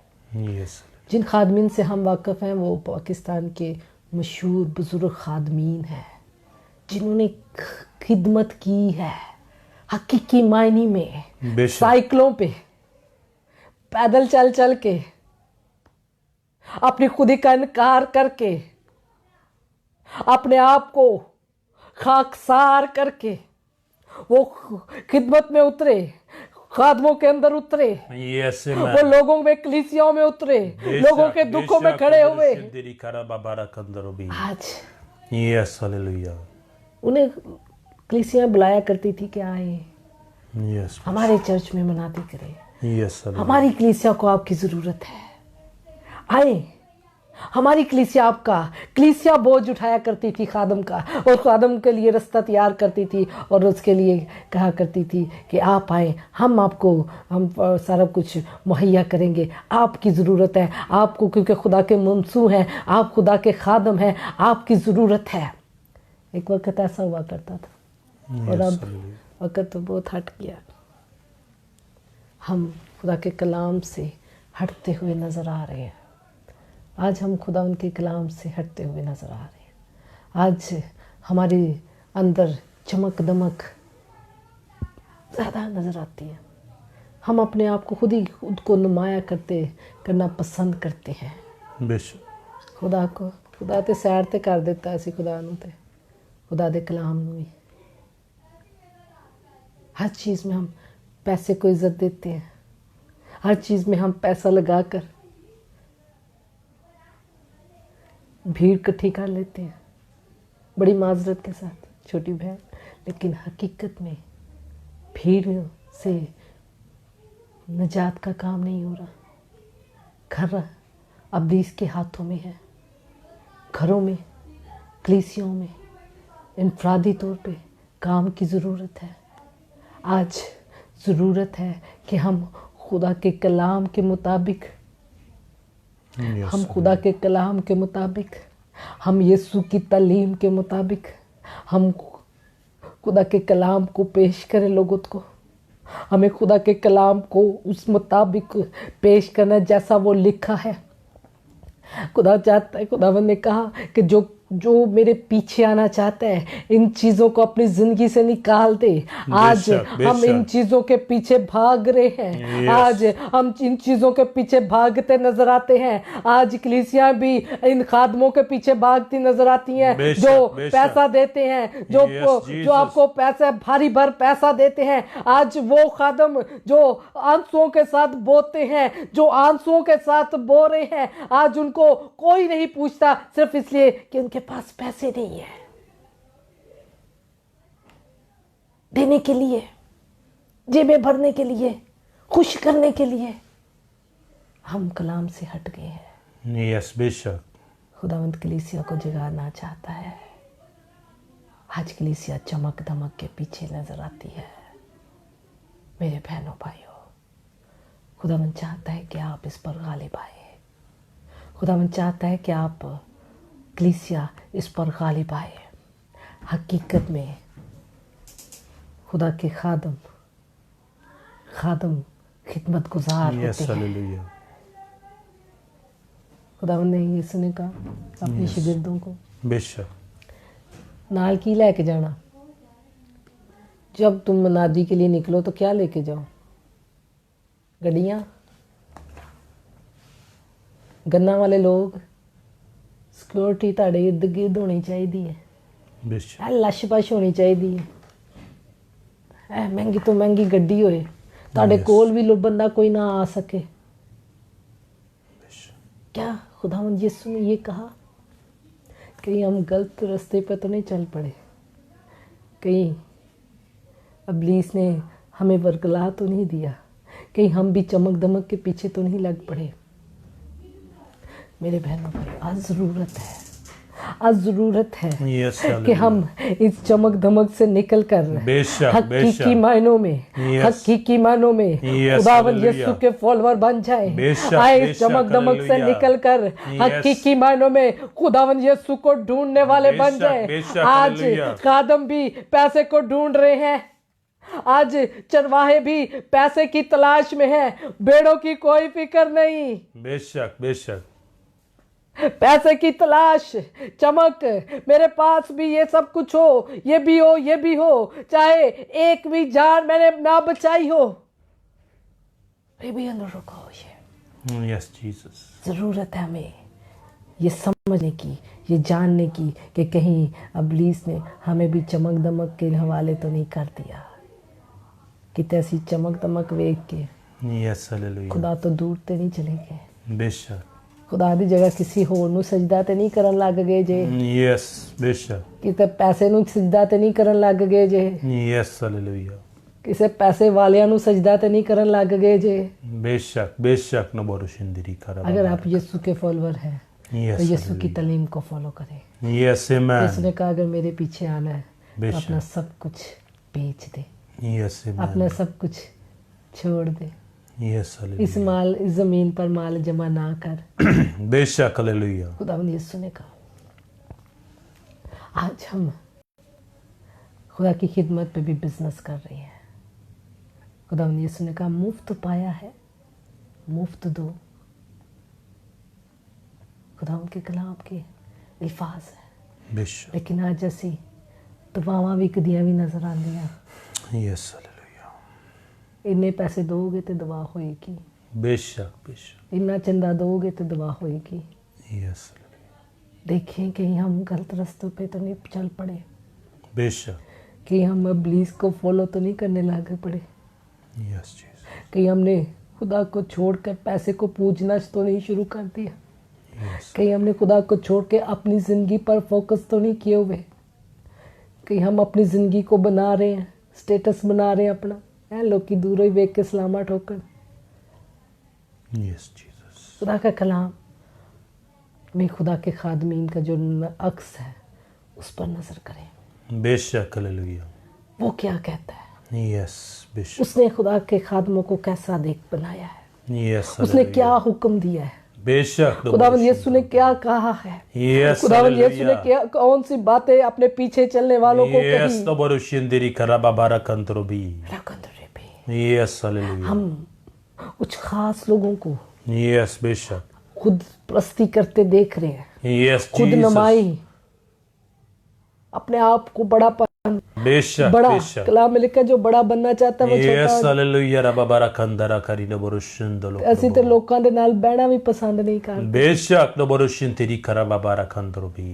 यस। जिन खादमीन से हम वाकिफ़ हैं वो पाकिस्तान के मशहूर बुज़ुर्ग खादमीन हैं जिन्होंने खिदमत की है हकीकी मायने में, साइकिलों पे पैदल चल चल के, अपनी खुदी का इनकार करके, अपने आप को खाकसार करके वो खिदमत में उतरे, खादमों के अंदर उतरे, वो लोगों में, कलीसियाओं में उतरे, लोगों के दुखों में खड़े हुए। आज यस हालेलुया। उन्हें कलीसियां बुलाया करती थी कि आए यस हमारे चर्च में मनाती करें, यस हमारी कलीसिया को आपकी ज़रूरत है, आए हमारी कलीसिया आपका। कलीसिया बोझ उठाया करती थी खादम का, और खादम के लिए रास्ता तैयार करती थी और उसके लिए कहा करती थी कि आप आए, हम सारा कुछ मुहैया करेंगे, आपकी ज़रूरत है, आपको, क्योंकि खुदा के ममसू हैं, आप खुदा के खादम हैं, आपकी ज़रूरत है। एक वक्त ऐसा हुआ करता था और अब वक्त तो बहुत हट गया। हम खुदा के कलाम से हटते हुए नज़र आ रहे हैं। आज हम खुदा उनके कलाम से हटते हुए नज़र आ रहे हैं। आज हमारे अंदर चमक दमक ज़्यादा नज़र आती है। हम अपने आप को खुद को नुमाया करना पसंद करते हैं। बेशक खुदा ते सैर ते कर देता ऐसी खुदा नूं ते खुदा दे कलाम नूं ही। हर चीज़ में हम पैसे को इज्जत देते हैं, हर चीज़ में हम पैसा लगाकर भीड़ इकट्ठी कर लेते हैं बड़ी माजरत के साथ, छोटी बहन। लेकिन हकीकत में भीड़ से निजात का काम नहीं हो रहा। घर अब्लीस के हाथों में है, घरों में, कलीसियों में इनफरादी तौर पे काम की ज़रूरत है। आज ज़रूरत है कि हम खुदा के कलाम के मुताबिक हम यीशु की तालीम के मुताबिक हम खुदा के कलाम को पेश करें लोगों को। हमें खुदा के कलाम को उस मुताबिक पेश करना जैसा वो लिखा है। खुदा चाहता है, खुदावंद ने कहा कि जो मेरे पीछे आना चाहता है इन चीज़ों को अपनी ज़िंदगी से निकाल दे। आज हम इन चीज़ों के पीछे भाग रहे हैं। आज हम इन चीज़ों के पीछे भागते नज़र आते हैं। आज कलीसियाँ भी इन खादमों के पीछे भागती नज़र आती हैं जो पैसा देते हैं, जो आपको पैसा भारी भर पैसा देते हैं। आज वो खादम जो आंसुओं के साथ बोते हैं, जो आंसुओं के साथ बो रहे हैं, आज उनको कोई नहीं पूछता, सिर्फ इसलिए कि उनके पास पैसे नहीं है देने के लिए, जेबें भरने के लिए, खुश करने के लिए। हम कलाम से हट गए हैं। यस बेशक। खुदावंद कलीसिया को जगाना चाहता है। आज कलीसिया चमक धमक के पीछे नजर आती है। मेरे बहनों भाइयों, खुदावंद चाहता है कि आप इस पर गालिब आए। खुदावंद चाहता है कि आप कलीसिया इस पर गालिब आए। हकीकत में खुदा के खादम खिदमत गुजार होते हैं। खुदावंद ने यीशु ने कहा अपने शागिर्दों को, बेशक नाल की लेके जाना, जब तुम मनादी के लिए निकलो तो क्या लेके जाओ? गड्डियाँ, गन्ना वाले लोग, सिक्योरिटी ਤੁਹਾਡੇ इर्द गिर्द होनी चाहिए है, लश पश होनी चाहिए है, महंगी तो महंगी गड्डी होए, ਤੁਹਾਡੇ कोल भी बंदा कोई ना आ सके। क्या खुदावंद यीशु ने ये कहा? कहीं हम गलत रास्ते पर तो नहीं चल पड़े? कहीं इब्लीस ने हमें वरगला तो नहीं दिया? कहीं हम भी चमक दमक के पीछे तो नहीं लग पड़े? मेरे बहनों भाई, आज ज़रूरत है, आज ज़रूरत है यस कि हम इस चमक धमक से निकल कर बेशक हकीकी मायनों में हकीकी मायनों में खुदावंद यीशु के फॉलोअर बन जाए। आए इस चमक धमक से निकल कर हकीकी मायनों में खुदावंद यीशु को ढूंढने वाले बन जाए। आज खादम भी पैसे को ढूंढ रहे हैं, आज चरवाहे भी पैसे की तलाश में है, भेड़ों की कोई फिक्र नहीं। बेशक बेशक पैसे की तलाश, चमक, मेरे पास भी ये सब कुछ हो, ये भी हो, ये भी हो, चाहे एक भी जान मैंने ना बचाई हो, फिर भी अंदर रुको। ये यस जीसस, जरूरत है हमें ये समझने की, ये जानने की कि कहीं इब्लीस ने हमें भी चमक दमक के हवाले तो नहीं कर दिया कि तैसी चमक दमक वेख के यस हालेलुया खुदा तो दूर ते नहीं चले गए। बेशक खुदा दी जगह किसी होर ਨੂੰ ਸਜਦਾ ਤੇ ਨਹੀਂ ਕਰਨ ਲੱਗ ਗਏ ਜੇ। यस बेशक ਕਿਤੇ ਪੈਸੇ ਨੂੰ ਸਜਦਾ ਤੇ ਨਹੀਂ ਕਰਨ ਲੱਗ ਗਏ ਜੇ। यस हालेलुया ਕਿਸੇ ਪੈਸੇ ਵਾਲਿਆਂ ਨੂੰ ਸਜਦਾ ਤੇ नहीं करन लग गए जे। बेशक बेशक न बोरुशिंदरी करा। अगर आप यीशु के फॉलोअर हैं तो यीशु की तालीम को फॉलो करें। Yes amen. इसने कहा अगर मेरे पीछे आना है तो अपना सब कुछ बेच दे, यस आमेन, अपना सब कुछ छोड़ दे, यस हालेलुया, इस माल इस जमीन पर माल जमा ना कर। बेशक हालेलुया। खुदावंद यीशु ने कहा आज हम खुदा की खिदमत पे भी बिजनेस कर रहे हैं। खुदावंद यीशु ने कहा मुफ्त पाया है मुफ्त दो। खुदावंद के कलाम के अल्फाज है, बेशक, लेकिन आज असी दवावां विकदियां भी नजर आंदियां। Yes hallelujah. इन्ने पैसे दोगे तो दवा होएगी, बेशक बेशक, इन्ना चंदा दोगे तो दवा होएगी। यस देखें कहीं हम गलत रास्तों पे तो नहीं चल पड़े, बेशक, कहीं हम इब्लीस को फॉलो तो नहीं करने लग पड़े, यस जीसस, कहीं हमने खुदा को छोड़कर पैसे को पूजना तो नहीं शुरू कर दिया, यस, कहीं हमने खुदा को छोड़ के अपनी ज़िंदगी पर फोकस तो नहीं किए हुए, कहीं हम अपनी ज़िंदगी को बना रहे हैं, स्टेटस बना रहे हैं अपना, है लोग की दूर ही वेख के सलामा ठोकर। यस जीसस, खुदा का कलाम में खुदा के खादमीन का जो अक्स है उस पर नज़र करें। बेशक हालेलुया। वो क्या कहता है, यस बेशक, उसने खुदा के खादमों को कैसा देख बनाया है, यस उसने क्या हुक्म दिया है, बेशक, खुदावंद यीशु ने क्या कहा है, यस खुदावंद यीशु ने क्या कौन सी बातें अपने पीछे चलने वालों को कही। यस तो बोरुशिंदरी करा बाबा कंत्रोबी। Yes hallelujah. हम कुछ खास लोगों को यस बेशक, खुद प्रस्ती करते देख रहे हैं, यस खुद जीसस, नमाई, अपने आप को बड़ा बेशक बड़ा बेशक, कलाम में लिखा जो बड़ा बनना चाहता है वो यस छोटा। हालेलुया रबा बारा कंदरा करी न बोरुशिंदलो। ऐसी तो लोगों के नाल बहना भी पसंद नहीं करते, बेशक न बोरुशिंदरी करा बाबा कंत्रोबी।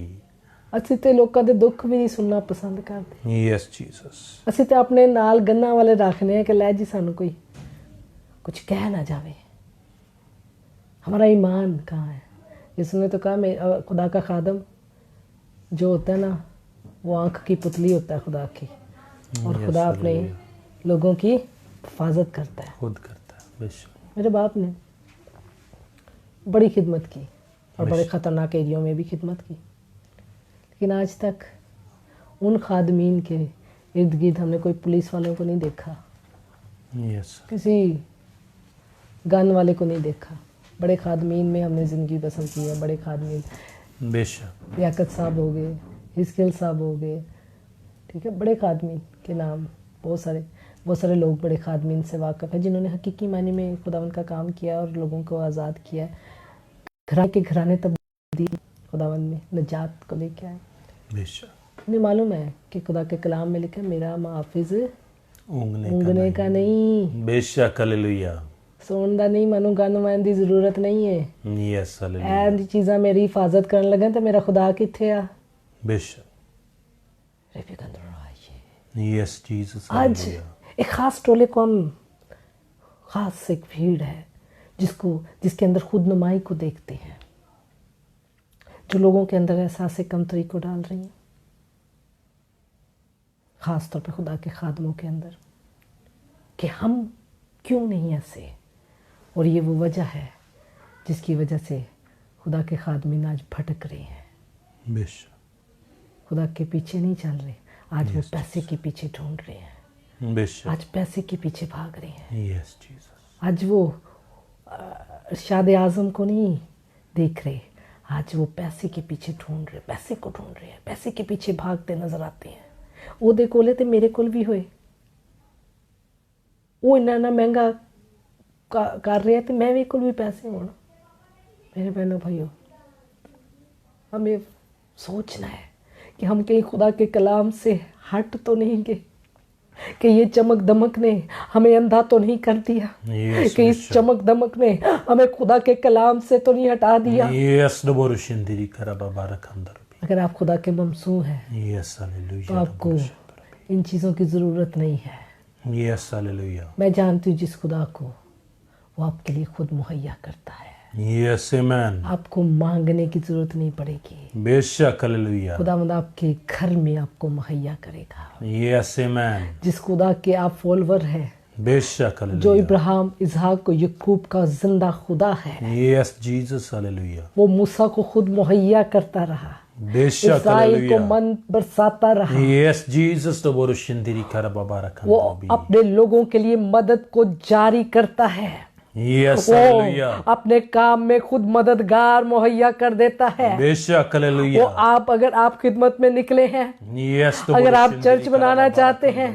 ਅਸੀਂ ਤੇ ਲੋਕਾਂ ਦੇ ਦੁੱਖ ਵੀ ਨਹੀਂ ਸੁਣਨਾ ਪਸੰਦ ਕਰਦੇ। यस जीसस, ਅਸੀਂ ਤੇ ਆਪਣੇ ਨਾਲ ਗੰਨਾਂ ਵਾਲੇ ਰੱਖਨੇ ਆ कि ਲੈ जी ਸਾਨੂੰ कोई कुछ कह ना जावे। हमारा ईमान कहाँ है? इसने तो कहा खुदा का खादम जो होता है ना वो आँख की पुतली होता है खुदा की, और खुदा अपने लोगों की हिफाजत करता है, खुद करता है। बेशक, मेरे बाप ने बड़ी खिदमत की और बड़े ख़तरनाक एरियो में भी खिदमत की, लेकिन आज तक उन खादमीन के इर्द गिर्द हमने कोई पुलिस वालों को नहीं देखा, यस, किसी गन वाले को नहीं देखा। बड़े खादमीन में हमने ज़िंदगी बसर की है। बड़े खादमीन बेशक, लियाकत साहब हो गए, हिस्किल साहब हो गए, ठीक है, बड़े खादमीन के नाम बहुत सारे लोग बड़े खादमीन से वाक़फ़ है जिन्होंने हकीकी मायने में खुदावंद का काम किया और लोगों को आज़ाद किया, घराने के घराने तब्दील खुदावंद में नजात को लेके आए। बेशक, उन्हें मालूम है कि खुदा के कलाम में लिखा मेरा मुहाफ़िज़ ऊँगने ऊँगने का नहीं, बेशक हालेलुया। सोन दा नहीं मनु गन वैन दी जरूरत नहीं है। Yes hallelujah. एंड चीज़ां मेरी हिफाजत करन लगे तो मेरा खुदा किथे आ। बेशक, यस जीसस आज हालेलुया। एक खास टोले को हम खास एक भीड़ है जिसके अंदर खुद नुमाई को देखते हैं, जो लोगों के अंदर एहसास कमतरी को डाल रही हैं, ख़ास तौर पे खुदा के खादमों के अंदर, कि हम क्यों नहीं ऐसे। और ये वो वजह है जिसकी वजह से खुदा के खादमीन आज भटक रहे हैं। बेशक, खुदा के पीछे नहीं चल रहे, आज वो पैसे के पीछे ढूंढ रहे हैं, बेशक, आज पैसे के पीछे भाग रहे हैं। यस जीसस, आज वो शाद आजम को नहीं देख रहे, आज वो पैसे के पीछे ढूंढ रहे, पैसे को ढूंढ रहे हैं, पैसे के पीछे भागते नजर आते हैं। वो देखो ले तो मेरे कोल भी होए, वो इन्ना महंगा कर रहे हैं तो मैं भी कोल भी पैसे होना। मेरे बहनों भाइयों, हमें सोचना है कि हम कहीं खुदा के कलाम से हट तो नहीं गए, कि ये चमक दमक ने हमें अंधा तो नहीं कर दिया, कि इस चमक दमक ने हमें खुदा के कलाम से तो नहीं हटा दिया। अगर आप खुदा के ममसू हैं तो आपको इन चीज़ों की ज़रूरत नहीं है। मैं जानती हूँ जिस खुदा को, वो आपके लिए खुद मुहैया करता है। आपको मांगने की जरूरत नहीं पड़ेगी, बेशक, हालेलुया। खुदावंद आपके घर में आपको मुहैया करेगा। यस आमीन। जिस खुदा के आप फॉलोवर हैं, बेशक, हालेलुया, जो इब्राहिम, इसहाक और याकूब का जिंदा खुदा है, यस जीसस, हालेलुया, वो मूसा को खुद मुहैया करता रहा, बेशक, इस्राएल को मन बरसाता रहा। यस जीसस, तो बोरुशिंदिरी कर बाबा रखा, वो अपने लोगों के लिए मदद को जारी करता है। यस, वो हालेलुया, अपने काम में खुद मददगार मुहैया कर देता है। बेशक, हालेलुया। वो आप अगर आप खिदमत में निकले हैं, यस, तो अगर आप चर्च बनाना चाहते हैं,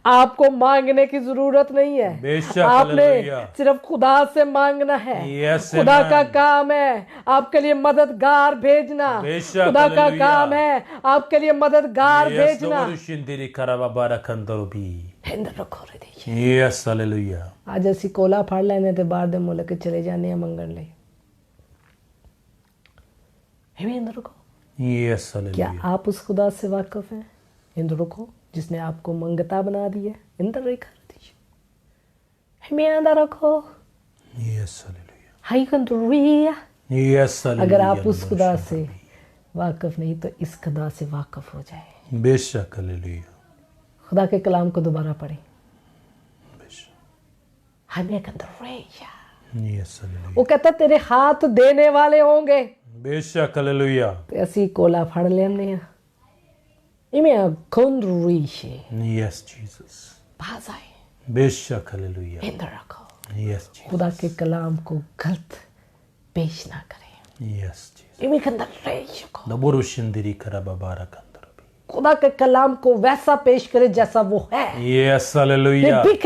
आपको मांगने की जरूरत नहीं है। बेशक, आपने हालेलुया, सिर्फ खुदा से मांगना है। यस, खुदा आमीन। का काम है आपके लिए मददगार भेजना। बेशक, खुदा का हालेलुया। काम है आपके लिए मददगार यस, तो भेजना। बोरुशिंदिरी कर बाबा रखंदरबी। हिंद रखो रे देखिए, यस, हालेलुया। आज ਅਸੀਂ ਕੋਲਾ ਫੜ ਲੈਨੇ ਤੇ ਬਾਹਰ ਦੇ ਮੁਲਕ ਚਲੇ ਜਾਂਦੇ ਆ ਮੰਗਣ ਲਈ। हिंद रखो। यस, क्या हालेलुया। आप उस खुदा से वाकिफ हैं? हिंद रखो, जिसने आपको मंगता बना दिया। इंदर रेखा दीजिए, हमें अंदर रखो। यस, हालेलुया, हाई कंट्रोलिया। Yes, hallelujah. अगर आप उस खुदा से वाकिफ नहीं तो इस खुदा से वाकिफ हो जाए। बेशक, हालेलुया, खुदा के कलाम को दोबारा पढ़ें। बेशक, हमें कंट्रोलिया। यस, हालेलुया, वो कहता तेरे हाथ देने वाले होंगे। बेशक, हालेलुया, ਤੇ ਅਸੀਂ ਕੋਲਾ ਫੜ ਲੈਂਦੇ ਆ। ਇਵੇਂ ਕੰਟਰੋਲੀਸ਼ੇ यस जीसस, बाज आए। बेशक, हालेलुया, इंदर रखो, यस जीसस, खुदा के कलाम को गलत पेश ना करें। यस जीसस, इमें कंट्रोलिशे को दबोरुशिंदिरी कर बाबा रखंदरबी। खुदा के कलाम को वैसा पेश करे जैसा वो है। Yes, hallelujah, yes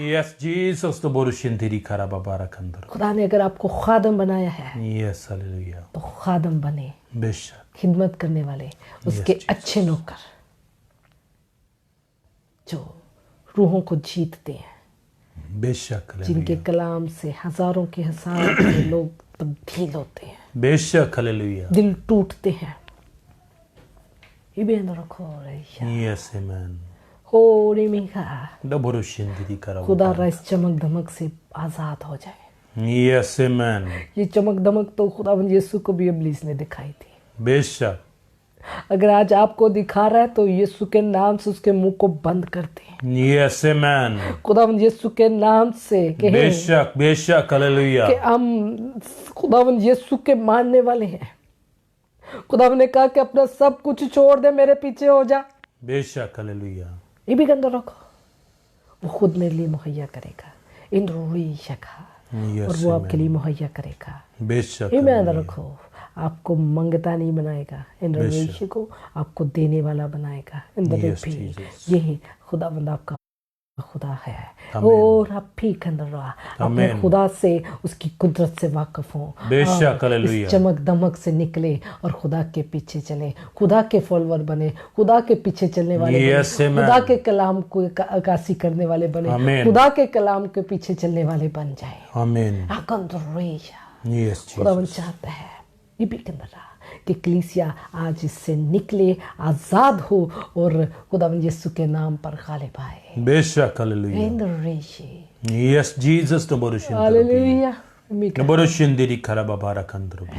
yes Jesus, दबोरुशिंदिरी कर बाबा रखंदर। खुदा ने अगर आपको खादम बनाया है यस, हालेलुया, तो खादम बने, बेशक, खिदमत करने वाले, उसके Jesus. अच्छे नौकर जो रूहों को जीतते हैं, बेशक, जिनके हालेलुया, कलाम से हजारों के हजार से लोग तब्दील होते हैं, बेशक, हालेलुया, दिल टूटते हैं। इबेन रखो रे यस आमीन, हो रे मिका, दबोरुशिंदिरी कर खुदा रा इस चमक धमक से आजाद हो जाए। यस आमीन, ये चमक धमक तो खुदावंद यीशु को भी इब्लीस ने दिखाई थी। बेशक, अगर आज आपको दिखा रहा है तो यीशु के नाम से उसके मुंह को बंद कर दें। यस आमीन, खुदावंद यीशु के नाम से कहें बेशक, बेशक, हालेलुया, कि हम खुदावंद यीशु के मानने वाले हैं। खुदावंद ने कहा कि अपना सब कुछ छोड़ दे, मेरे पीछे हो जा। बेशक, हालेलुया, ये भी अंदर रखो, वो खुद मेरे लिए मुहैया करेगा। इंद्रोई शखा, और वो आपके लिए मुहैया करेगा। बेशक, ये में अंदर रखो, आपको मंगता नहीं बनाएगा, इंद्र को आपको देने वाला बनाएगा। इंद्र Yes, भी Jesus. यही खुदावंद आपका खुदा है। Amen. और आप भी अंदर रहा अपने Amen. खुदा से, उसकी कुदरत से वाकिफ हो। बेशक, और हालेलुया, इस चमक दमक से निकले और खुदा के पीछे चले, खुदा के फॉलोवर बने, खुदा के पीछे चलने वाले Yes, बने, amen. खुदा के कलाम को अक्कासी करने वाले बने, Amen. खुदा के कलाम के पीछे चलने वाले बन जाए। आमीन, यस खुदावंद जीसस, चाहता है ये भी कहना रहा कि कलीसिया आज इससे निकले, आजाद हो और खुदावंद यीशु के नाम पर गालिब आए। बेशक, हालेलुया, यस जीसस, हालेलुया। दबोरुशिंदिरी कर बाबा रखंदरबी।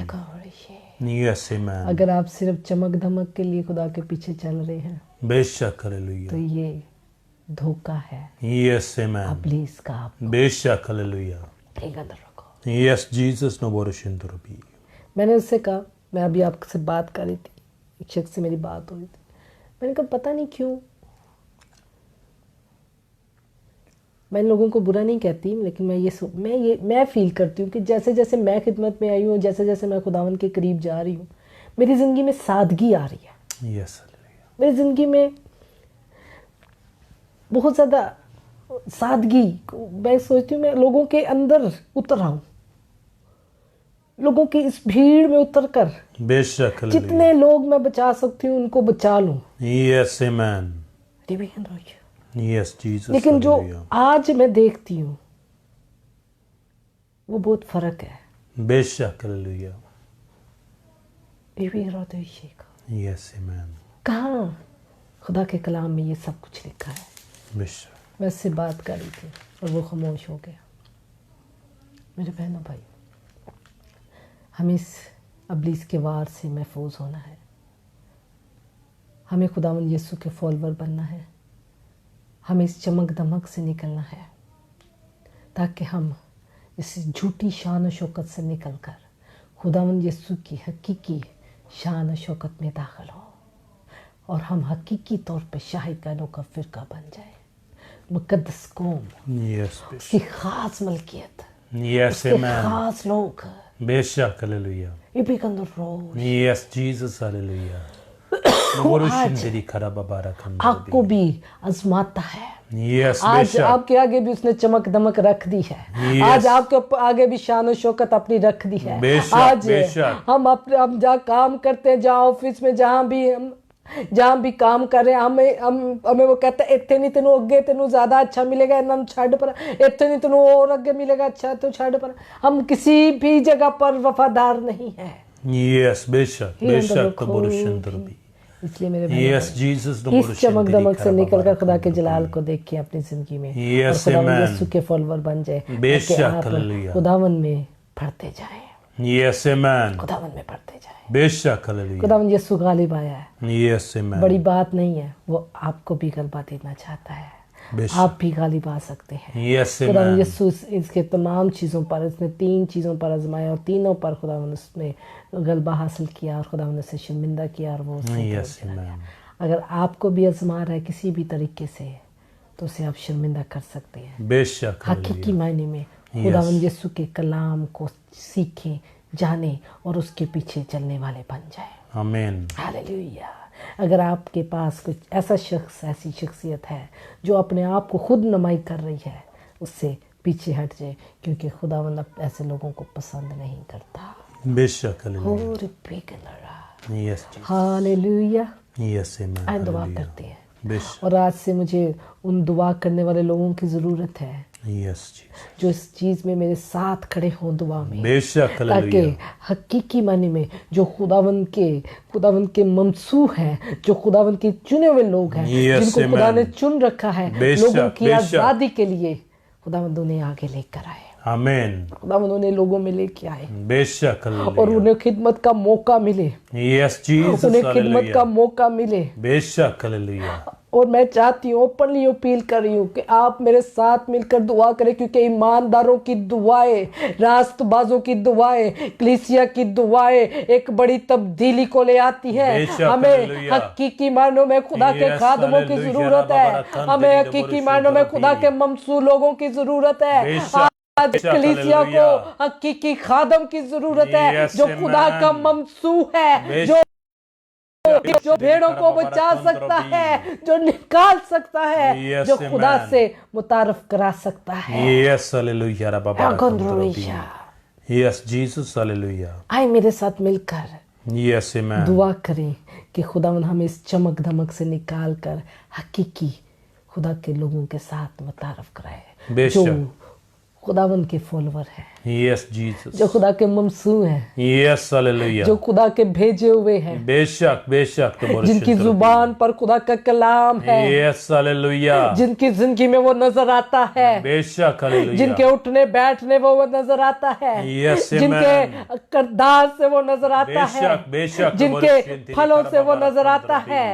यस आमीन, अगर आप सिर्फ चमक धमक के लिए खुदा के पीछे चल रहे हैं बेशक, तो हालेलुया, ये धोखा है यस आमीन, इब्लीस का। आप बेशक, हालेलुया, एक अंदर रखो। यस जीसस, दबोरुशिंदिरी। मैंने उससे कहा, मैं अभी आपसे बात कर रही थी, एक शख्स से मेरी बात हो रही थी, मैंने कहा पता नहीं क्यों, मैं इन लोगों को बुरा नहीं कहती, लेकिन मैं फील करती हूँ कि जैसे जैसे मैं खिदमत में आई हूँ, जैसे जैसे मैं खुदावन के करीब जा रही हूँ, मेरी ज़िंदगी में सादगी आ रही है। मेरी ज़िंदगी में बहुत ज़्यादा सादगी, मैं सोचती हूँ मैं लोगों के अंदर उतर आऊँ, लोगों की इस भीड़ में उतर कर बेशक जितने लोग मैं बचा सकती हूँ उनको बचा लूँ। Yes amen, yes Jesus. लेकिन जो आज मैं देखती हूँ वो बहुत फर्क है। बेशक हालेलुया, यस आमेन। कहाँ खुदा के कलाम में ये सब कुछ लिखा है? बेशक। मैं उससे बात कर रही थी और वो खामोश हो गया। मेरे बहनों भाई, हमें इस अब्लीस के वार से महफूज होना है, हमें खुदावंद यीशु के फॉलोवर बनना है, हमें इस चमक दमक से निकलना है, ताकि हम इस झूठी शान और शौकत से निकलकर खुदावंद यीशु की हकीकी शान और शौकत में दाखिल हो और हम हकीकी तौर पे शाहिद गानों का फ़िरका बन जाए, मुकद्दस कौम, उसकी ख़ास मलकियत, उसके ख़ास लोग। बेशक हालेलुया, यस जीसस हालेलुया। आपको भी आजमाता है। यस, आज आपके आगे भी उसने चमक दमक रख दी है। आज आपके आगे भी शान और शौकत अपनी रख दी है। आज हम जहाँ काम करते हैं, जहाँ ऑफिस में, जहाँ भी काम कर रहे हैं, हमें वो कहता है इतने नहीं तेनों अगे तेनों ज्यादा अच्छा मिलेगा, इन्होंने छड़ पर, इतने नहीं तेनों और अगे मिलेगा अच्छा तो छड़ पर। हम किसी भी जगह पर वफादार नहीं है। यस, बेशक बेशक। इसलिए मेरे भाई, इस चमक दमक से निकलकर खुदा के जलाल को देखिए अपनी जिंदगी में, और खुदावन यीशु के फॉलोवर बन जाए, ताकि खुदावन में बढ़ते जाए। यस आमेन, खुदावन में बढ़ते जाए। बेशक हालेलुया, खुदावन यीशु गालिब आया है। Yes amen. बड़ी बात नहीं है, वो आपको भी गलबा देना चाहता है, आप भी गालिब आ सकते हैं। यस खुदावन यीशु इसके तमाम चीज़ों पर, इसने 3 चीज़ों पर आजमाया और तीनों पर खुदावन उसने गलबा हासिल किया और खुदावन ने उसे शर्मिंदा किया और वो अगर आपको भी आजमा रहा है किसी भी तरीके से, तो उसे आप शर्मिंदा कर सकते हैं। बेशक हकीकी मायने में खुदावन यीशु के कलाम को सीखें, जाने और उसके पीछे चलने वाले बन जाए। आमीन, हालेलुया। अगर आपके पास कुछ ऐसा शख्स, ऐसी शख्सियत है जो अपने आप को खुद नुमाई कर रही है, उससे पीछे हट जाए, क्योंकि खुदावंद ऐसे लोगों को पसंद नहीं करता। बेशक हालेलुया। यस आमीन। दुआ करते हैं, और आज से मुझे उन दुआ करने वाले लोगों की ज़रूरत है जो इस चीज़ में मेरे साथ खड़े हों दुआ में, ताकि हकीकी माने में जो खुदावंद के ममसू हैं, जो खुदावंद के चुने हुए लोग हैं, जिनको खुदा ने चुन रखा है लोगों की आज़ादी के लिए, खुदावंद उन्हें आगे लेकर आए। आमीन। खुदावंद उन्हें लोगों में लेके आए, बेशक, और उन्हें खिदमत का मौका मिले। यस जीसस, उन्हें खिदमत का मौका मिले। बेशक, हालेलुया। और मैं चाहती हूँ, ओपनली अपील कर रही हूँ कि आप मेरे साथ मिलकर दुआ करें, क्योंकि ईमानदारों की दुआएं, रास्तबाजों की दुआएं, कलीसिया की दुआएं एक बड़ी तब्दीली को ले आती हैं। हमें हकीकी मायनों में खुदा के खादमों की जरूरत है, हमें हकीकी मायनों में खुदा के ममसू लोगों की जरूरत है। आज कलीसिया को हकीकी खादम की जरूरत है, जो खुदा का ममसू है, जो भेड़ों को बचा सकता है, जो निकाल सकता है, जो खुदा से मुतारफ करा सकता है। Yes hallelujah, yes Jesus, hallelujah. आए मेरे साथ मिलकर यस आमीन दुआ करें कि खुदावन हमें इस चमक धमक से निकाल कर हकीकी खुदा के लोगों के साथ मुतारफ कराए, जो खुदावन के फॉलोवर है। यस जीसस, जो खुदा के ममसू हैं। यस हालेलुया, जो खुदा के भेजे हुए हैं। बेशक बेशक, जिनकी जुबान पर खुदा का कलाम है। यस हालेलुया, जिनकी जिंदगी में वो नजर आता है। बेशक हालेलुया, जिनके उठने बैठने वो नजर आता है। यस जिनके किरदार से वो नजर आता है। बेशक बेशक, जिनके फलों से वो नजर आता है।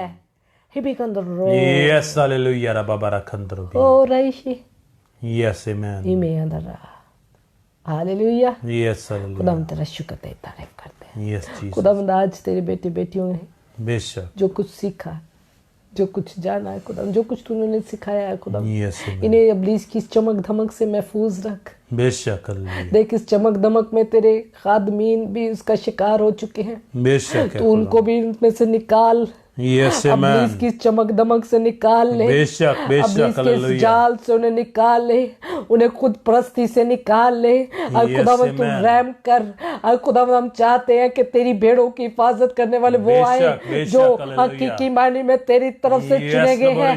यस हालेलुया, रबाबारा खंदरो ओ रईशी। यस आमीन, इमेंदरा। हालेलुया। यस हालेलुया, खुदा हम तेरा शुक्र है, तारीफ करते हैं। यस जीसस, खुदा आज तेरे बेटे बेटियों बेशक, जो कुछ सीखा, जो कुछ जाना है खुदा, जो कुछ तूने उन्हें सिखाया है खुदा, यस इन्हें इब्लीस की इस चमक धमक से महफूज रख। बेशक, देख इस चमक दमक में तेरे खादमीन भी उसका शिकार हो चुके हैं, बेशक, तू उनको भी इनमें से निकाल, यस इब्लीस की चमक दमक से निकाल ले, बेशक, बेशक, इब्लीस के इस जाल से उन्हें निकाल ले, उन्हें खुद परस्ती से निकाल ले। और खुदावंद तू रहम कर। और खुदावंद हम चाहते हैं कि तेरी भेड़ों की हिफाजत करने वाले वो आए जो हकीकी मायने में तेरी तरफ से चुने गए हैं,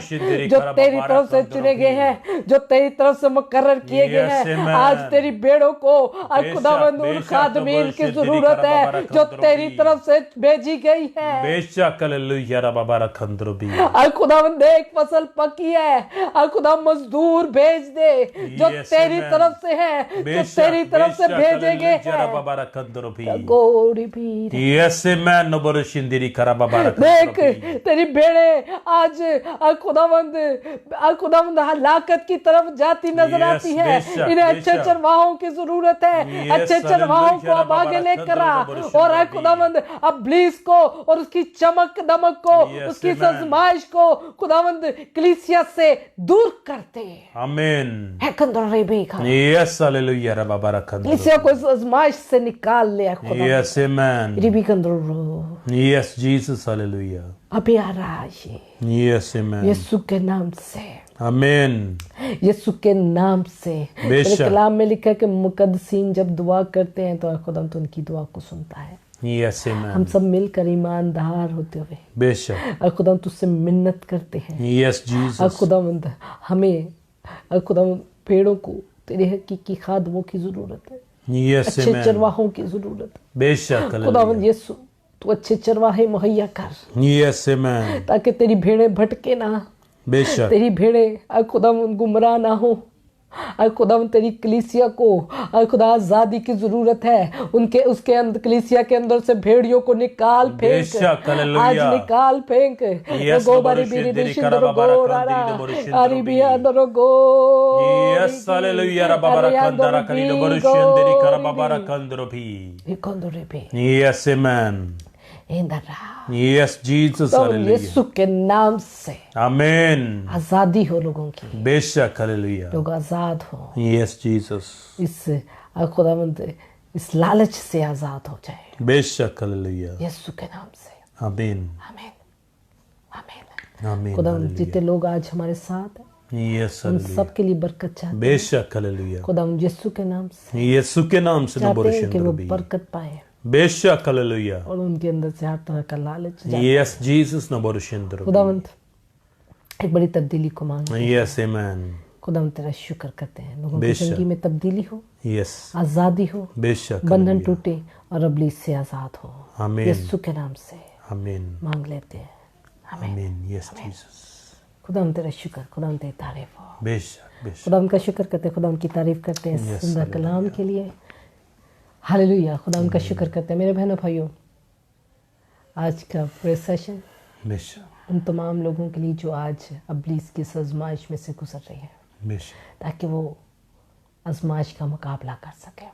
जो तेरी तरफ से चुने गए हैं, जो तेरी तरफ से मुकर्रर किए गए हैं। आज तेरी भेड़ों को और खुदावंद उन खादमीन की जरूरत है जो तेरी तरफ से भेजी गई है। बेशक, और खुदावंद एक फसल पकी है और खुदा मजदूर भेज दे जो तेरी तरफ से है, जो तेरी तरफ से भेजे गए हैं। देख तेरी भेड़े आज खुदावंद हलाकत की तरफ जाती नजर आती है। इन्हें अच्छे चरवाहों की जरूरत है, अच्छे चरवाहों को अब आगे लेकर आ और खुदावंद इब्लीस को और उसकी चमक दमक को, उसकी आजमाइश को खुदावंद कलीसिया से दूर करते। आमीन। यस हालेलुया रे बाबा रखन। कलीसिया को इस आजमाइश से निकाल ले खुदा। यस आमीन। रिबी कंदरो। Yes Jesus hallelujah. अभी आ रहा है। यस आमीन। यीशु के नाम से। आमीन। यीशु के नाम से। मेरे कलाम में लिखा है कि मुकद्दसीन जब दुआ करते हैं तो खुदा तो उनकी दुआ को सुनता है। यस आमीन। हम सब मिलकर ईमानदार होते हुए बेशक और खुदा तुझसे मिन्नत करते हैं। Yes Jesus. और खुदावंद हमें और खुदावंद पेड़ों को तेरे हकीकी खादमों की जरूरत है। यस अच्छे चरवाहों की जरूरत है। बेशक खुदावंद यीशु तू अच्छे चरवाहे मुहैया कर। यस आमीन। ताकि तेरी भेड़ें भटके ना, बेशक तेरी भेड़ें और खुदावंद गुमराह ना हो। और खुदावंद तेरी कलीसिया को और खुदा आजादी की जरूरत है। उनके उसके अंदर कलीसिया के अंदर से भेड़ियों को निकाल फेंक, आज निकाल फेंक। गोबारी बीरी दिशिंदर गोरारा आरी भी अंदर गो। यस हालेलुया रे बाबा रखंदरा कलीलो बरुशिंदरी करा बाबा रखंदरो भी। इकोंदरे भी। यस आमीन। Yes Jesus hallelujah. यीशु के नाम से आमीन। आजादी हो लोगों की। बेशक हालेलुया। लोग आजाद हो। Yes Jesus. इस खुदावंद इस लालच से आजाद हो जाए। बेशक हालेलुया। यीशु के नाम से। आमीन। आमीन। आमीन। आमीन। खुदावंद जितने लोग आज हमारे साथ हैं, यस उन सब के लिए बरकत चाहते हैं। बेशक हालेलुया। खुदावंद यीशु के नाम से। यीशु के नाम से चाहते हैं कि वो बरकत पाए। बेशक हालेलुया। और उनके अंदर से हर तरह का लालच यस जीसस नबोरशिंदर। खुदावंद एक बड़ी तब्दीली को मांगते हैं। यस आमीन। खुदावंद तेरा शुक्र करते हैं लोगों की जिंदगी में तब्दीली हो, यस आजादी हो, बेशक बंधन टूटे और इब्लीस से आजाद हो। आमीन। यीशु के नाम से आमीन। मांग लेते हैं। आमीन। Yes Jesus. खुदावंद तेरा शुक्र, खुदावंद तेरी तारीफ हो। बेशक बेशक। खुदावंद का शुक्र करते हैं, खुदावंद की तारीफ करते हैं सुंदर कलाम के लिए। हालेलुया। खुदावंद का शुक्र करते हैं। मेरे बहनों भाइयों, आज का पूरे सेशन बेशक उन तमाम लोगों के लिए जो आज इब्लीस की आजमाइश में से गुजर रही है, बेशक ताकि वो आजमाइश का मुकाबला कर सके।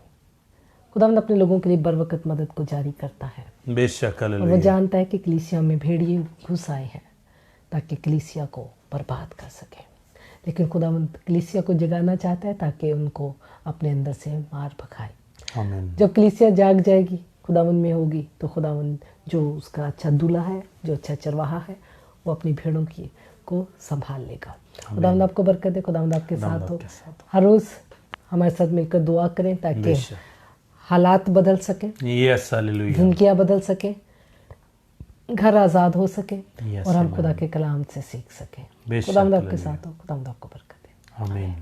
खुदावंद अपने लोगों के लिए बर वक्त मदद को जारी करता है। बेशक हालेलुया। वो जानता है कि कलीसिया में भेड़िए घुस आए हैं ताकि कलीसिया को बर्बाद कर सके, लेकिन खुदावंद कलीसिया को जगाना चाहता है ताकि उनको अपने अंदर से मार भगाए। आमीन। जब कलीसिया जाग जाएगी, खुदावंद में होगी, तो खुदावंद जो उसका अच्छा दूल्हा है, जो अच्छा चरवाहा है, वो अपनी भेड़ों की को संभाल लेगा। खुदावंद आपको बरकत दे, खुदावंद आपके साथ हो। हर रोज़ हमारे साथ मिलकर दुआ करें ताकि हालात बदल सके, यस हालेलुया, जिंदगियां बदल सके, घर आज़ाद हो सके और हम खुदा के कलाम से सीख सके। खुदावंद आपके साथ हो। खुदावंद आपको बरकत दे। आमीन।